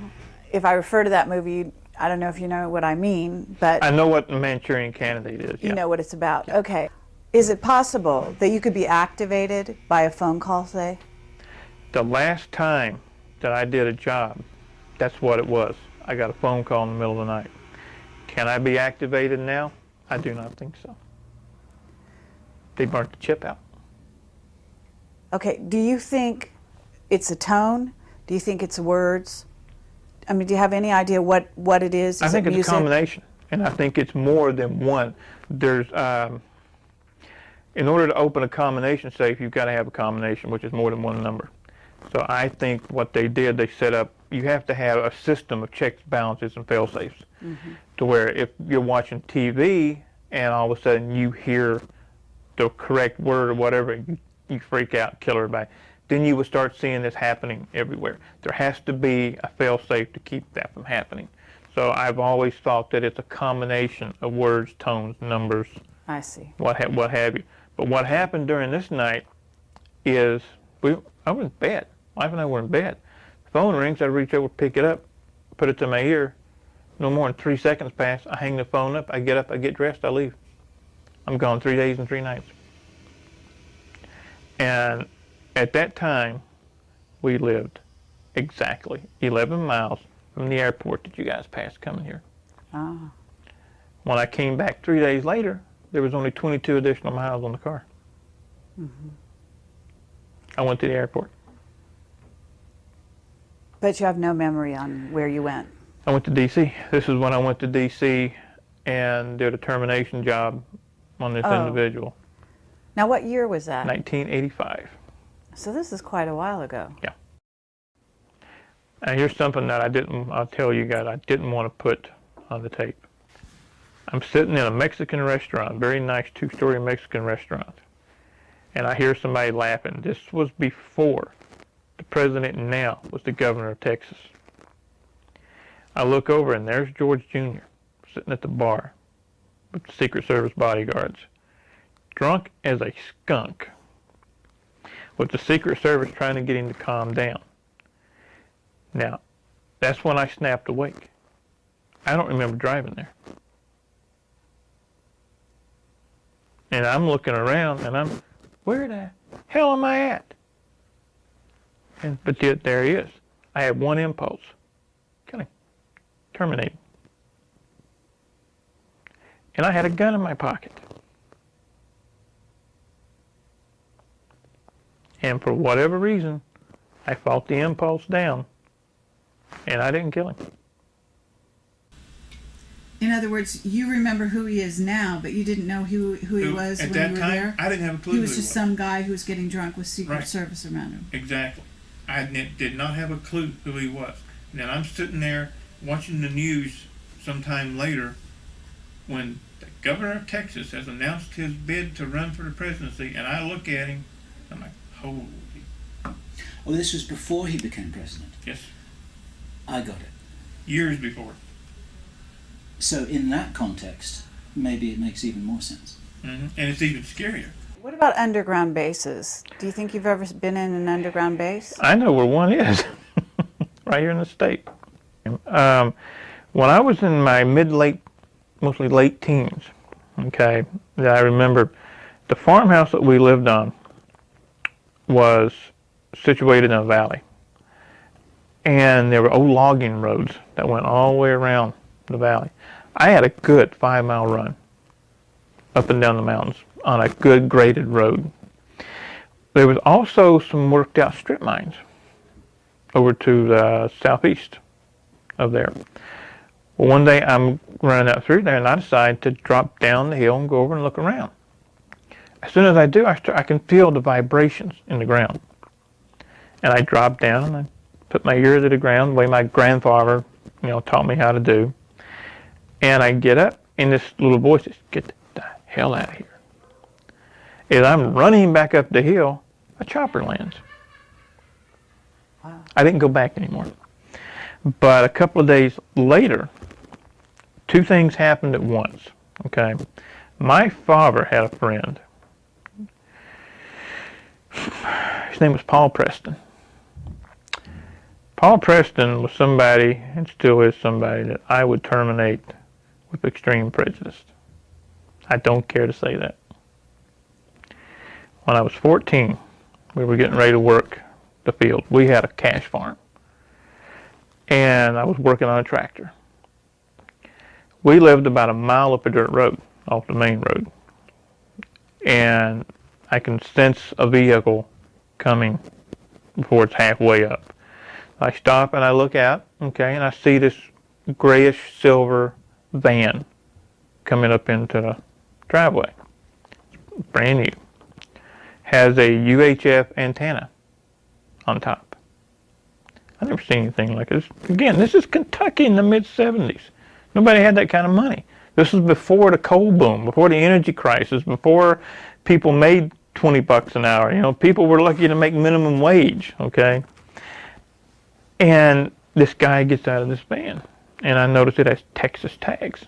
Speaker 2: if I refer to that movie, I don't know if you know what I mean, but
Speaker 1: I know what the Manchurian Candidate is.
Speaker 2: you
Speaker 1: Yeah.
Speaker 2: know what it's about. Okay. Is it possible that you could be activated by a phone call, say?
Speaker 1: The last time that I did a job, that's what it was. I got a phone call in the middle of the night. Can I be activated now? I do not think so. They burnt the chip out.
Speaker 2: Okay. Do you think it's a tone? Do you think it's words? I mean, do you have any idea what it is?
Speaker 1: I think
Speaker 2: it
Speaker 1: it's
Speaker 2: music?
Speaker 1: a combination, and I think it's more than one. There's, in order to open a combination safe, you've got to have a combination, which is more than one number. So I think what they did, they set up, you have to have a system of checks, balances, and fail-safes, to where if you're watching TV and all of a sudden you hear the correct word or whatever, you freak out, kill everybody. Then you would start seeing this happening everywhere. There has to be a fail-safe to keep that from happening. So I've always thought that it's a combination of words, tones, numbers,
Speaker 2: I see.
Speaker 1: what have you. But what happened during this night is I was in bed. Wife and I were in bed. The phone rings. I reach over, pick it up, put it to my ear. No more than 3 seconds pass. I hang the phone up. I get up. I get dressed. I leave. I'm gone 3 days and 3 nights. And at that time, we lived exactly 11 miles from the airport that you guys passed coming here.
Speaker 2: Ah.
Speaker 1: When I came back 3 days later, there was only 22 additional miles on the car. I went to the airport.
Speaker 2: But you have no memory on where you went.
Speaker 1: I went to D.C. This is when I went to D.C. and did a termination job on this individual.
Speaker 2: Now, what year was that?
Speaker 1: 1985.
Speaker 2: So this is quite a while ago.
Speaker 1: Yeah. And here's something that I'll tell you guys, I didn't want to put on the tape. I'm sitting in a Mexican restaurant, very nice 2-story Mexican restaurant, and I hear somebody laughing. This was before the president now was the governor of Texas. I look over and there's George Jr. sitting at the bar with the Secret Service bodyguards, drunk as a skunk, with the Secret Service trying to get him to calm down. Now, that's when I snapped awake. I don't remember driving there. And I'm looking around and where the hell am I at? But yet there he is. I had one impulse. Kind of terminate him. And I had a gun in my pocket. And for whatever reason, I fought the impulse down, and I didn't kill him.
Speaker 2: In other words, you remember who he is now, but you didn't know who he was
Speaker 4: at
Speaker 2: when
Speaker 4: that
Speaker 2: you were
Speaker 4: time,
Speaker 2: there?
Speaker 4: I didn't have a clue
Speaker 2: He
Speaker 4: who
Speaker 2: was just some guy who was getting drunk with Secret
Speaker 4: Right.
Speaker 2: Service around him.
Speaker 4: Exactly. I did not have a clue who he was. And then I'm sitting there watching the news sometime later when the governor of Texas has announced his bid to run for the presidency, and I look at him, I'm like, holy.
Speaker 3: Oh, this was before he became president.
Speaker 4: Yes,
Speaker 3: I got it.
Speaker 4: years before.
Speaker 3: So in that context, maybe it makes even more sense.
Speaker 4: And it's even scarier.
Speaker 2: What about underground bases? Do you think you've ever been in an underground base?
Speaker 1: I know where one is, right here in the state. When I was in my mostly late teens, okay, I remember the farmhouse that we lived on was situated in a valley. And there were old logging roads that went all the way around the valley. I had a good 5-mile run up and down the mountains on a good graded road. There was also some worked out strip mines over to the southeast of there. Well, one day I'm running out through there and I decide to drop down the hill and go over and look around. As soon as I do, I can feel the vibrations in the ground. And I drop down and I put my ear to the ground the way my grandfather, taught me how to do. And I get up and this little voice says, "Get the hell out of here." As I'm running back up the hill, a chopper lands.
Speaker 2: Wow.
Speaker 1: I didn't go back anymore. But a couple of days later, 2 things happened at once. Okay, my father had a friend. His name was Paul Preston. Paul Preston was somebody, and still is somebody, that I would terminate with extreme prejudice. I don't care to say that. When I was 14, we were getting ready to work the field. We had a cash farm, and I was working on a tractor. We lived about a mile up a dirt road, off the main road, and I can sense a vehicle coming before it's halfway up. I stop and I look out, okay, and I see this grayish silver van coming up into the driveway. Brand new. Has a UHF antenna on top. I've never seen anything like this. Again, this is Kentucky in the mid-70s. Nobody had that kind of money. This was before the coal boom, before the energy crisis, before people made 20 bucks an hour. You know, people were lucky to make minimum wage, okay? And this guy gets out of this van, and I noticed it has Texas tags.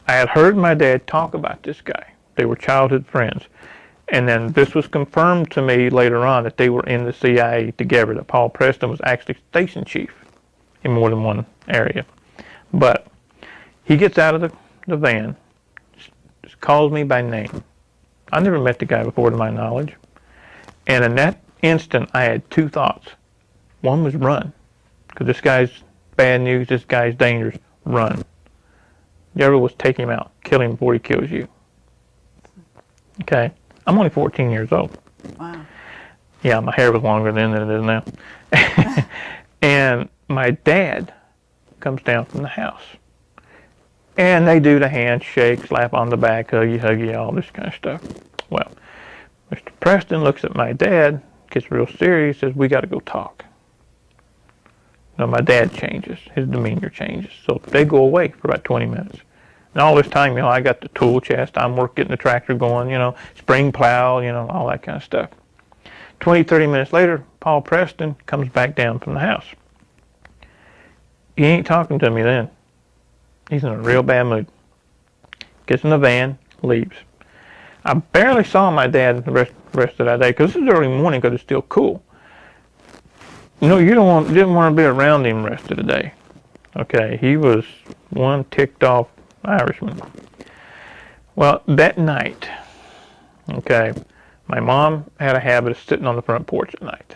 Speaker 1: I had heard my dad talk about this guy. They were childhood friends. And then this was confirmed to me later on that they were in the CIA together, that Paul Preston was actually station chief in more than one area. But he gets out of the van, calls me by name. I never met the guy before to my knowledge. And in that instant, I had two thoughts. One was run, because this guy's bad news, this guy's dangerous, run. The other was take him out, kill him before he kills you. Okay? I'm only 14 years old.
Speaker 2: Wow.
Speaker 1: Yeah, my hair was longer then than it is now. And my dad comes down from the house. And they do the handshake, slap on the back, huggy, all this kind of stuff. Well, Mr. Preston looks at my dad, gets real serious, says, we got to go talk. Now, my dad changes. His demeanor changes. So they go away for about 20 minutes. And all this time, you know, I got the tool chest. I'm getting the tractor going, you know, spring plow, you know, all that kind of stuff. 20, 30 minutes later, Paul Preston comes back down from the house. He ain't talking to me then. He's in a real bad mood. Gets in the van, leaves. I barely saw my dad the rest of that day, because this is early morning because it's still cool. You know, didn't want to be around him the rest of the day. Okay, he was one ticked off Irishman. Well, that night, okay, my mom had a habit of sitting on the front porch at night.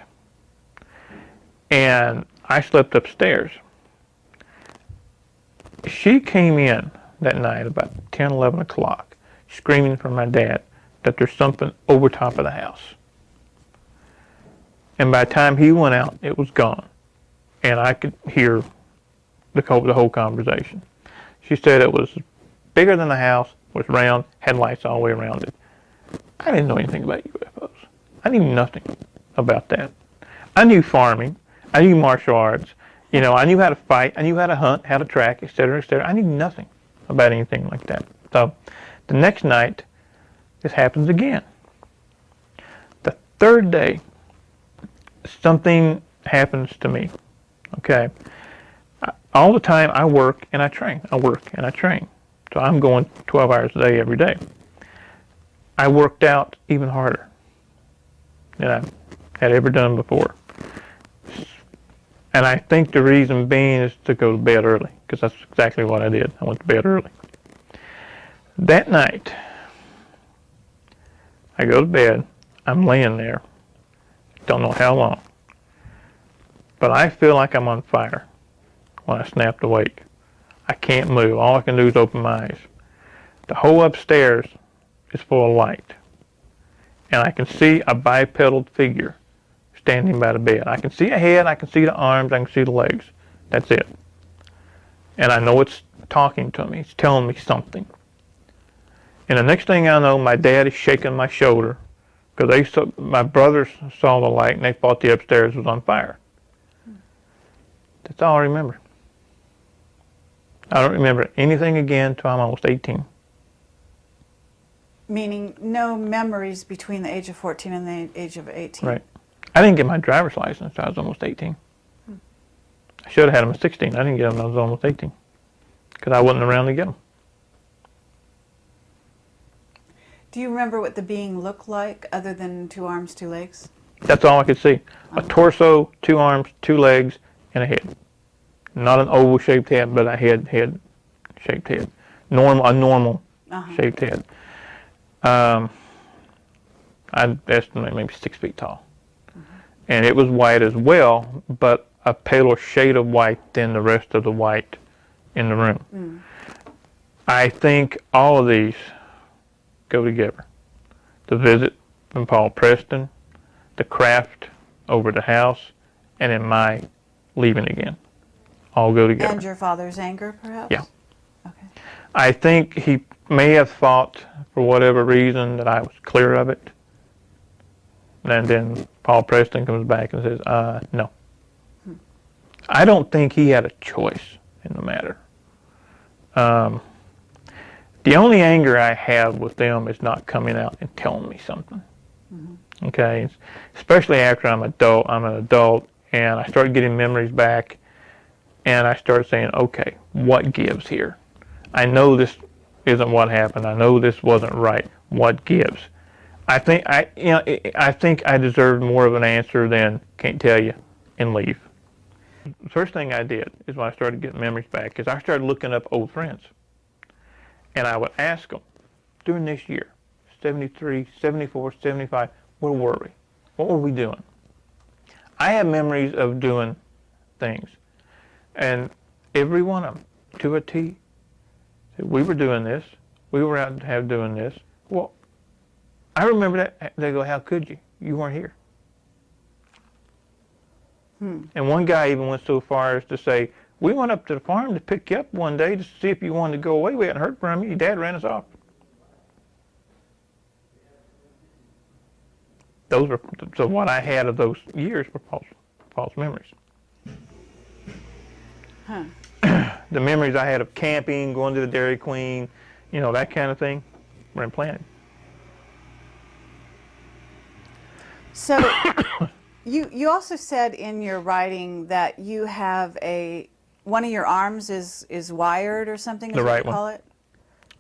Speaker 1: And I slept upstairs. She came in that night about 10, 11 o'clock, screaming for my dad that there's something over top of the house. And by the time he went out, it was gone. And I could hear the whole conversation. She said it was bigger than the house, was round, had lights all the way around it. I didn't know anything about UFOs. I knew nothing about that. I knew farming. I knew martial arts. You know, I knew how to fight. I knew how to hunt, how to track, etc., etc. I knew nothing about anything like that. So the next night, this happens again. The third day, something happens to me. Okay. All the time I work and I train. I work and I train. So I'm going 12 hours a day every day. I worked out even harder than I had ever done before. And I think the reason being is to go to bed early, because that's exactly what I did. I went to bed early. That night, I go to bed. I'm laying there. Don't know how long. But I feel like I'm on fire when I snapped awake. I can't move. All I can do is open my eyes. The whole upstairs is full of light. And I can see a bipedal figure standing by the bed. I can see a head, I can see the arms, I can see the legs. That's it. And I know it's talking to me. It's telling me something. And the next thing I know, my dad is shaking my shoulder because my brothers saw the light and they thought the upstairs was on fire. That's all I remember. I don't remember anything again until I'm almost 18.
Speaker 2: Meaning no memories between the age of 14 and the age of 18.
Speaker 1: Right. I didn't get my driver's license until I was almost 18. I should have had them at 16. I didn't get them until I was almost 18 because I wasn't around to get them.
Speaker 2: Do you remember what the being looked like other than 2 arms, 2 legs?
Speaker 1: That's all I could see. A torso, 2 arms, 2 legs, and a head. Not an oval-shaped head, but a head-shaped head. A normal shaped head. I'd estimate maybe 6 feet tall. And it was white as well, but a paler shade of white than the rest of the white in the room. I think all of these go together. The visit from Paul Preston, the craft over the house, and then my leaving again. All go together.
Speaker 2: And your father's anger, perhaps?
Speaker 1: Yeah.
Speaker 2: Okay.
Speaker 1: I think he may have thought, for whatever reason, that I was clear of it. And then Paul Preston comes back and says, no. I don't think he had a choice in the matter. The only anger I have with them is not coming out and telling me something. Okay? Especially after I'm an adult, and I start getting memories back, and I start saying, okay, what gives here? I know this isn't what happened. I know this wasn't right. What gives? I think I deserved more of an answer than can't tell you and leave. The first thing I did is when I started getting memories back is I started looking up old friends. And I would ask them, during this year, 73, 74, 75, where were we? What were we doing? I have memories of doing things. And every one of them, to a T, we were doing this. We were out doing this. Well, I remember that. They go, how could you? You weren't here. And one guy even went so far as to say, we went up to the farm to pick you up one day to see if you wanted to go away. We hadn't heard from you. Your dad ran us off. So what I had of those years were false memories. The memories I had of camping, going to the Dairy Queen, that kind of thing, were implanted.
Speaker 2: So you also said in your writing that you have one of your arms is wired or something, is
Speaker 1: The
Speaker 2: what
Speaker 1: right
Speaker 2: you call it?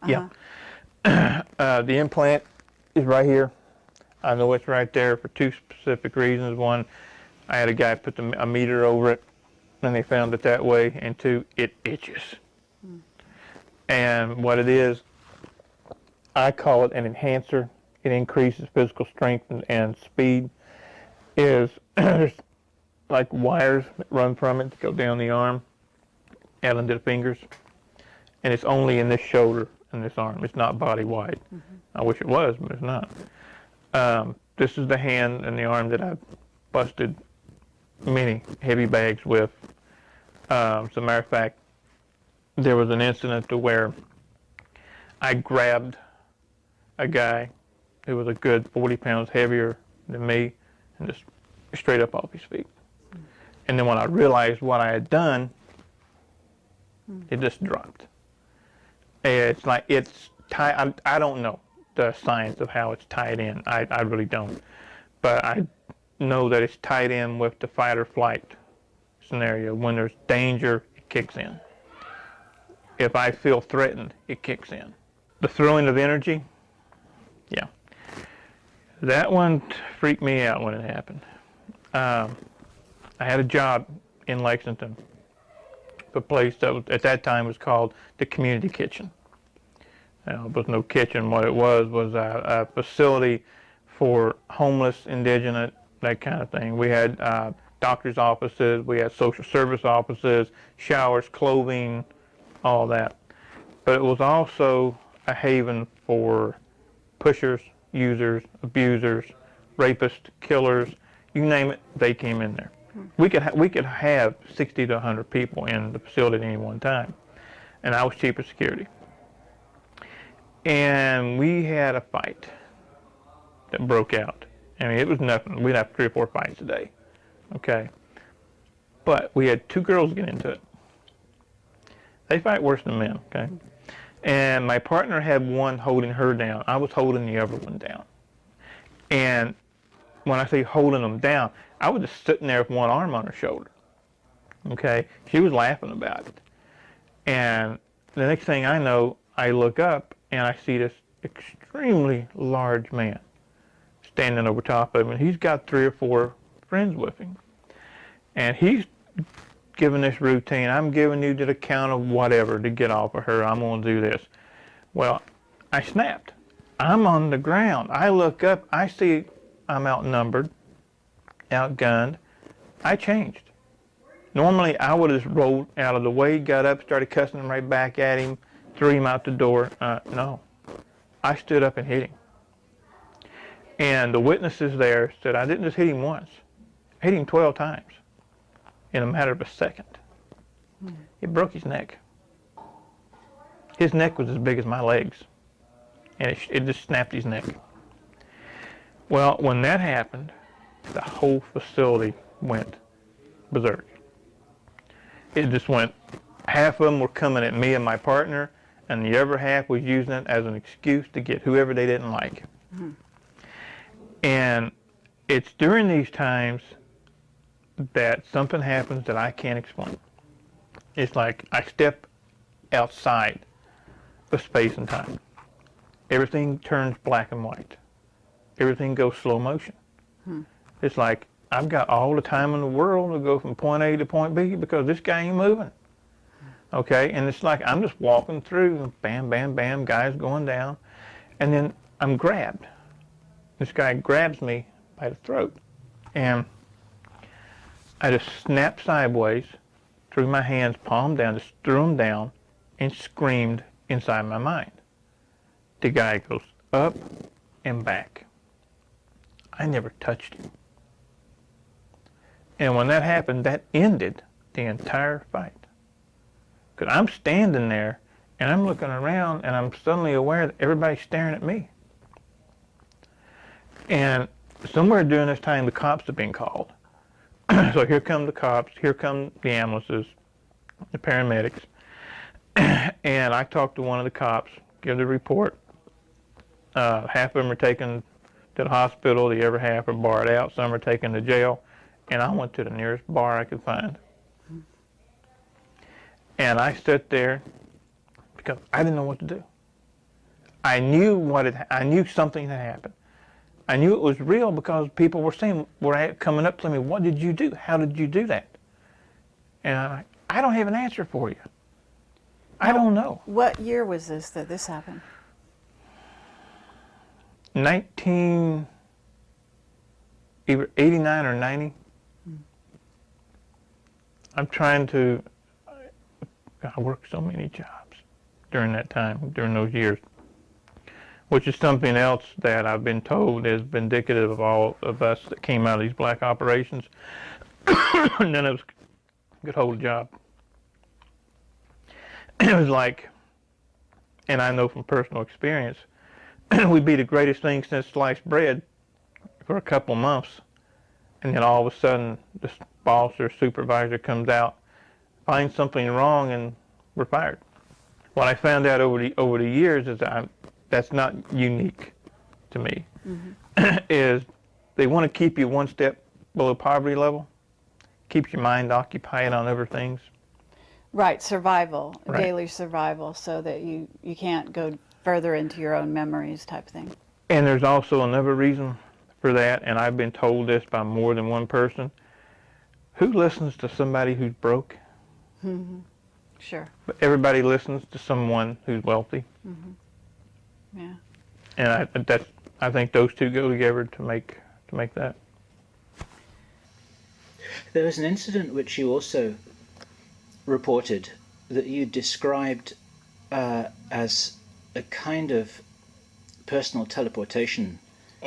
Speaker 1: Yeah. The implant is right here. I know it's right there for 2 specific reasons. One, I had a guy put a meter over it, and they found it that way. And 2, it itches. And what it is, I call it an enhancer. It increases physical strength and speed. There's like wires that run from it to go down the arm out into the fingers. And it's only in this shoulder and this arm. It's not body-wide. I wish it was, but it's not. This is the hand and the arm that I've busted many heavy bags with. As a matter of fact, there was an incident to where I grabbed a guy who was a good 40 pounds heavier than me and just straight up off his feet. And then when I realized what I had done, it just dropped. It's like it's tied. I don't know the science of how it's tied in. I really don't. But I know that it's tied in with the fight or flight scenario. When there's danger, it kicks in. If I feel threatened, it kicks in. The throwing of energy, yeah. That one freaked me out when it happened. I had a job in Lexington, a place that at that time was called the Community Kitchen. There was no kitchen. What it was a facility for homeless, indigent, that kind of thing. We had doctor's offices, we had social service offices, showers, clothing, all that. But it was also a haven for pushers, users, abusers, rapists, killers, you name it, they came in there. We could have 60 to 100 people in the facility at any one time, and I was chief of security. And we had a fight that broke out. I mean, it was nothing. We'd have 3 or 4 fights a day, okay? But we had 2 girls get into it. They fight worse than men, okay? And my partner had one holding her down. I was holding the other one down. And when I say holding them down, I was just sitting there with one arm on her shoulder, okay? She was laughing about it. And the next thing I know, I look up and I see this extremely large man standing over top of him, and he's got 3 or 4 friends with him. And he's giving this routine, I'm giving you to the count of whatever to get off of her, I'm going to do this. Well, I snapped. I'm on the ground. I look up, I see I'm outnumbered, outgunned. I changed. Normally, I would have just rolled out of the way, got up, started cussing him right back at him, threw him out the door. No. I stood up and hit him. And the witnesses there said I didn't just hit him once. I hit him 12 times in a matter of a second. It broke his neck. His neck was as big as my legs. And it just snapped his neck. Well, when that happened, the whole facility went berserk. It just went, half of them were coming at me and my partner, and the other half was using it as an excuse to get whoever they didn't like. Mm-hmm. And it's during these times that something happens that I can't explain. It's like I step outside of space and time. Everything turns black and white. Everything goes slow motion. It's like I've got all the time in the world to go from point A to point B because this guy ain't moving. Okay, and it's like I'm just walking through, bam, bam, bam, guys going down, and then I'm grabbed. This guy grabs me by the throat, and I just snapped sideways, threw my hands palm down, just threw them down, and screamed inside my mind. The guy goes up and back. I never touched him. And when that happened, that ended the entire fight. Because I'm standing there, and I'm looking around, and I'm suddenly aware that everybody's staring at me. And somewhere during this time, the cops have been called. So here come the cops, here come the ambulances, the paramedics. And I talked to one of the cops, give the report. Half of them are taken to the hospital, the other half are barred out, some are taken to jail. And I went to the nearest bar I could find. And I sat there because I didn't know what to do. I knew I knew something had happened. I knew it was real because people were saying, coming up to me, what did you do? How did you do that? And I'm like, I don't have an answer for you. I don't know.
Speaker 2: What year was this that this happened?
Speaker 1: either 89 or 90. I'm trying to, I worked so many jobs during that time, during those years, which is something else that I've been told is indicative of all of us that came out of these black operations. None of us could hold a job. It was like, and I know from personal experience, we'd be the greatest thing since sliced bread for a couple months, and then all of a sudden the boss or supervisor comes out, finds something wrong, and we're fired. What I found out over the years is that that's not unique to me. Is they want to keep you one step below poverty level, keeps your mind occupied on other things.
Speaker 2: Right, survival,
Speaker 1: Right.
Speaker 2: Daily survival, so that you can't go further into your own memories type thing.
Speaker 1: And there's also another reason for that, and I've been told this by more than one person. Who listens to somebody who's broke?
Speaker 2: Sure.
Speaker 1: But everybody listens to someone who's wealthy.
Speaker 2: Yeah.
Speaker 1: And I think those two go together to make that.
Speaker 3: There was an incident which you also reported that you described as a kind of personal teleportation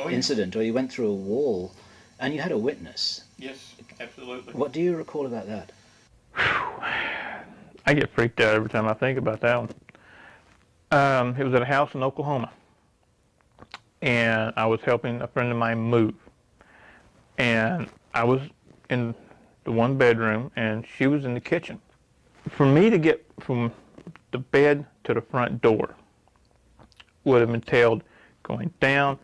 Speaker 3: incident, or you went through a wall and you had a witness.
Speaker 1: Yes, absolutely.
Speaker 3: What do you recall about that?
Speaker 1: I get freaked out every time I think about that one. It was at a house in Oklahoma, and I was helping a friend of mine move. And I was in the one bedroom, and she was in the kitchen. For me to get from the bed to the front door would have entailed going down,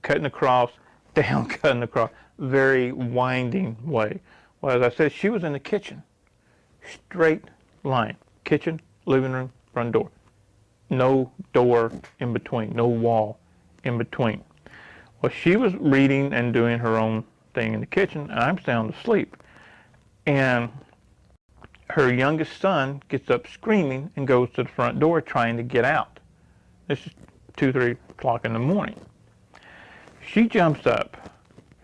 Speaker 1: cutting across, down, cutting across, very winding way. Well, as I said, she was in the kitchen, straight line, kitchen, living room, front door. No door in between, no wall in between. Well, she was reading and doing her own thing in the kitchen, and I'm sound asleep. And her youngest son gets up screaming and goes to the front door trying to get out. This is 2, 3 o'clock in the morning. She jumps up,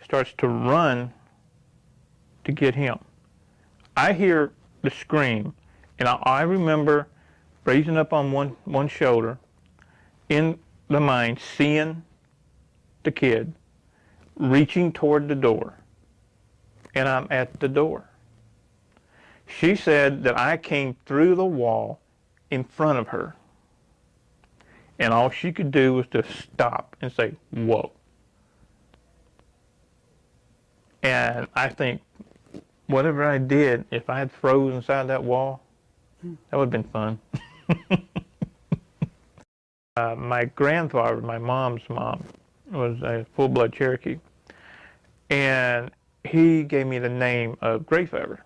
Speaker 1: starts to run to get him. I hear the scream, and I remember raising up on one shoulder, in the mind, seeing the kid, reaching toward the door, and I'm at the door. She said that I came through the wall in front of her, and all she could do was just stop and say, "Whoa." And I think, whatever I did, if I had froze inside that wall, that would have been fun. My grandfather, my mom's mom, was a full-blood Cherokee, and he gave me the name of Gray Feather.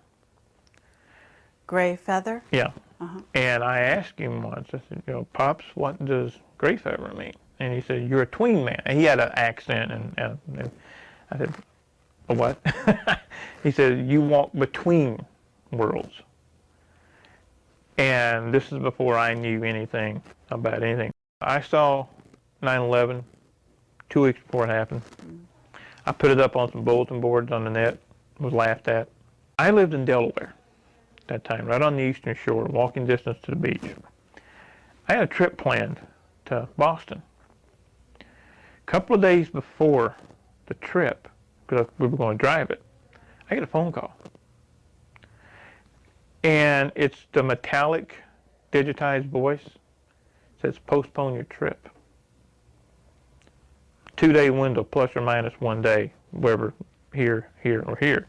Speaker 2: Gray Feather?
Speaker 1: Yeah. And I asked him once, I said, Pops, what does Gray Feather mean? And he said, "You're a tween man." And he had an accent, and I said, "A what?" He said, "You walk between worlds." And this is before I knew anything about anything. I saw 9/11 2 weeks before it happened. I put it up on some bulletin boards on the net, was laughed at. I lived in Delaware at that time, right on the eastern shore, walking distance to the beach. I had a trip planned to Boston. A couple of days before the trip, because we were going to drive it, I get a phone call. And it's the metallic, digitized voice. It says, "Postpone your trip." 2-day window, plus or minus 1 day, wherever, here, or here.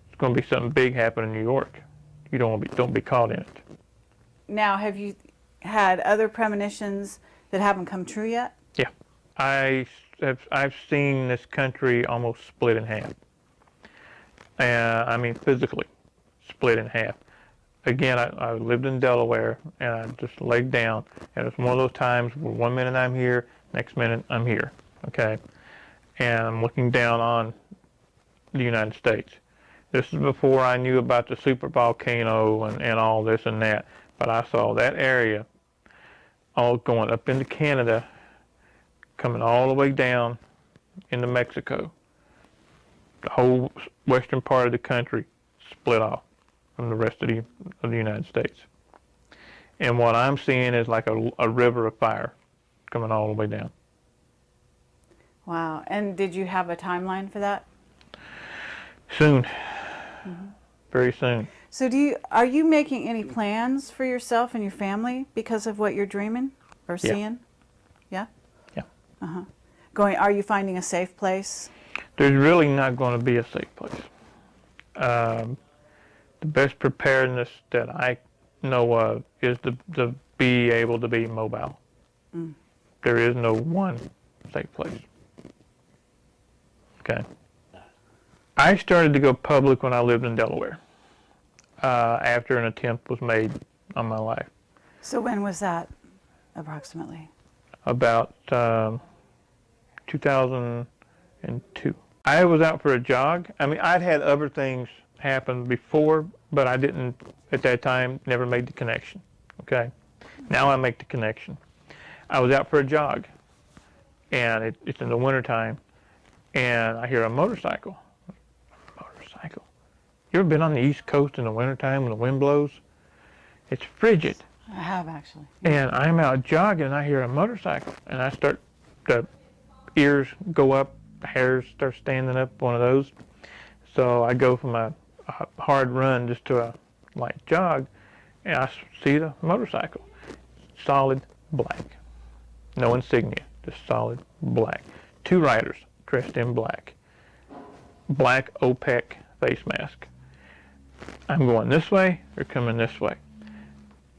Speaker 1: It's going to be something big happen in New York. You don't be caught in it.
Speaker 2: Now, have you had other premonitions that haven't come true yet?
Speaker 1: Yeah. I've seen this country almost split in half. I mean, physically split in half. Again, I lived in Delaware, and I just laid down, and it's one of those times where 1 minute I'm here, next minute I'm here, okay? And I'm looking down on the United States. This is before I knew about the super volcano and all this and that, but I saw that area all going up into Canada, coming all the way down into Mexico. The whole western part of the country split off from the rest of the United States. And what I'm seeing is like a river of fire coming all the way down.
Speaker 2: Wow. And did you have a timeline for that?
Speaker 1: Soon. Very soon.
Speaker 2: So are you making any plans for yourself and your family because of what you're dreaming or seeing? Yeah?
Speaker 1: Yeah.
Speaker 2: Are you finding a safe place?
Speaker 1: There's really not going to be a safe place. The best preparedness that I know of is to be able to be mobile. There is no one safe place. Okay. I started to go public when I lived in Delaware, after an attempt was made on my life.
Speaker 2: So when was that, approximately?
Speaker 1: About 2002. I was out for a jog. I mean, I'd had other things happen before, but I didn't, at that time, never made the connection, okay? Now I make the connection. I was out for a jog, and it's in the wintertime, and I hear a motorcycle. Motorcycle? You ever been on the East Coast in the wintertime when the wind blows? It's frigid.
Speaker 2: I have, actually.
Speaker 1: And I'm out jogging, and I hear a motorcycle, and the ears go up, the hairs start standing up, one of those. So I go from a hard run just to a light jog, and I see the motorcycle. Solid black. No insignia, just solid black. 2 riders dressed in black. Black OPEC face mask. I'm going this way, they're coming this way.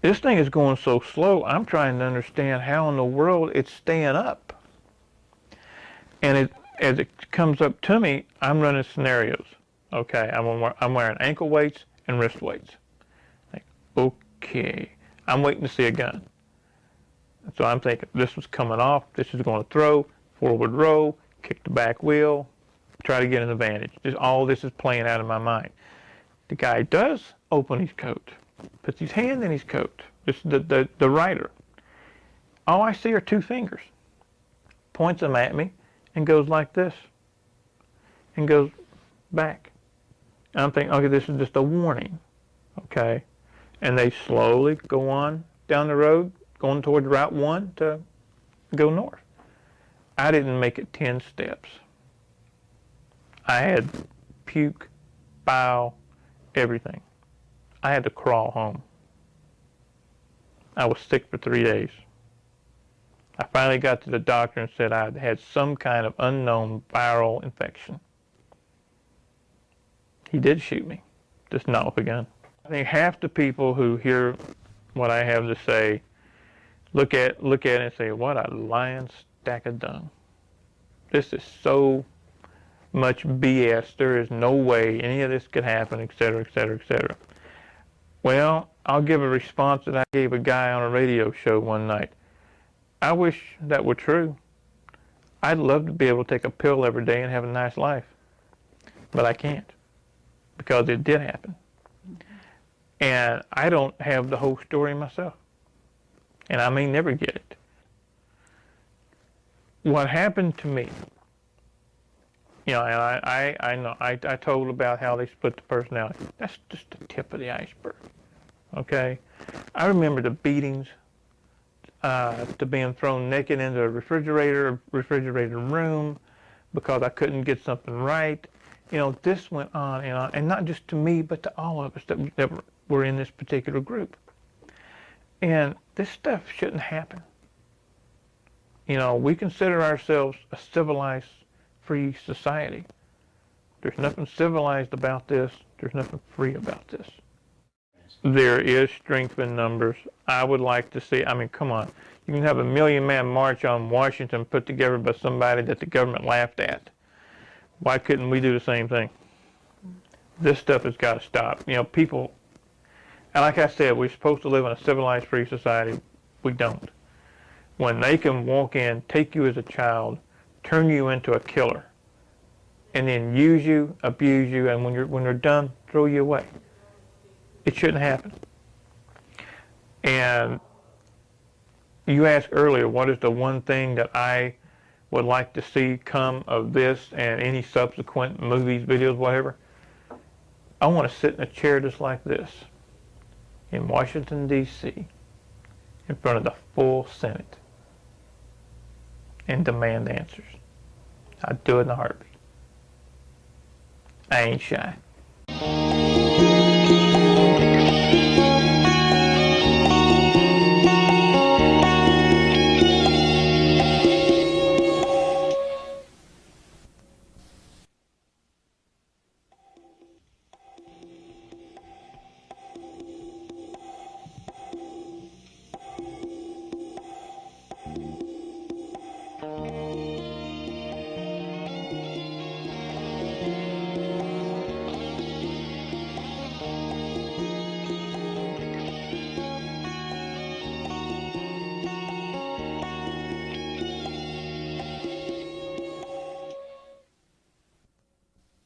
Speaker 1: This thing is going so slow, I'm trying to understand how in the world it's staying up. And as it comes up to me, I'm running scenarios. Okay, I'm wearing ankle weights and wrist weights. Like, okay, I'm waiting to see a gun. So I'm thinking this was coming off, this is going to throw, forward row, kick the back wheel, try to get an advantage. Just all this is playing out in my mind. The guy does open his coat, puts his hand in his coat. This is the rider. All I see are two fingers. Points them at me and goes like this and goes back. And I'm thinking, okay, this is just a warning, okay? And they slowly go on down the road, going towards Route 1 to go north. I didn't make it 10 steps. I had puke, bile, everything. I had to crawl home. I was sick for 3 days. I finally got to the doctor and said I had some kind of unknown viral infection. He did shoot me, just not with a gun. I think half the people who hear what I have to say look at it and say, what a lying stack of dung. This is so much BS. There is no way any of this could happen, et cetera, et cetera, et cetera. Well, I'll give a response that I gave a guy on a radio show one night. I wish that were true. I'd love to be able to take a pill every day and have a nice life. But I can't, because it did happen. And I don't have the whole story myself. And I may never get it. What happened to me, you know, and I know, I told about how they split the personality. That's just the tip of the iceberg, okay? I remember the beatings, to being thrown naked into a refrigerator room because I couldn't get something right. You know, this went on, and not just to me, but to all of us that were in this particular group. And this stuff shouldn't happen. You know, we consider ourselves a civilized, free society. There's nothing civilized about this. There's nothing free about this. There is strength in numbers. I would like to see, I mean, come on. You can have a 1 million man march on Washington put together by somebody that the government laughed at. Why couldn't we do the same thing? This stuff has got to stop. You know, people, and like I said, we're supposed to live in a civilized, free society. We don't. When they can walk in, take you as a child, turn you into a killer, and then use you, abuse you, and when they're done, throw you away. It shouldn't happen. And you asked earlier, what is the one thing that I would like to see come of this and any subsequent movies, videos, whatever? I want to sit in a chair just like this in Washington, D.C., in front of the full Senate and demand answers. I'd do it in a heartbeat. I ain't shy.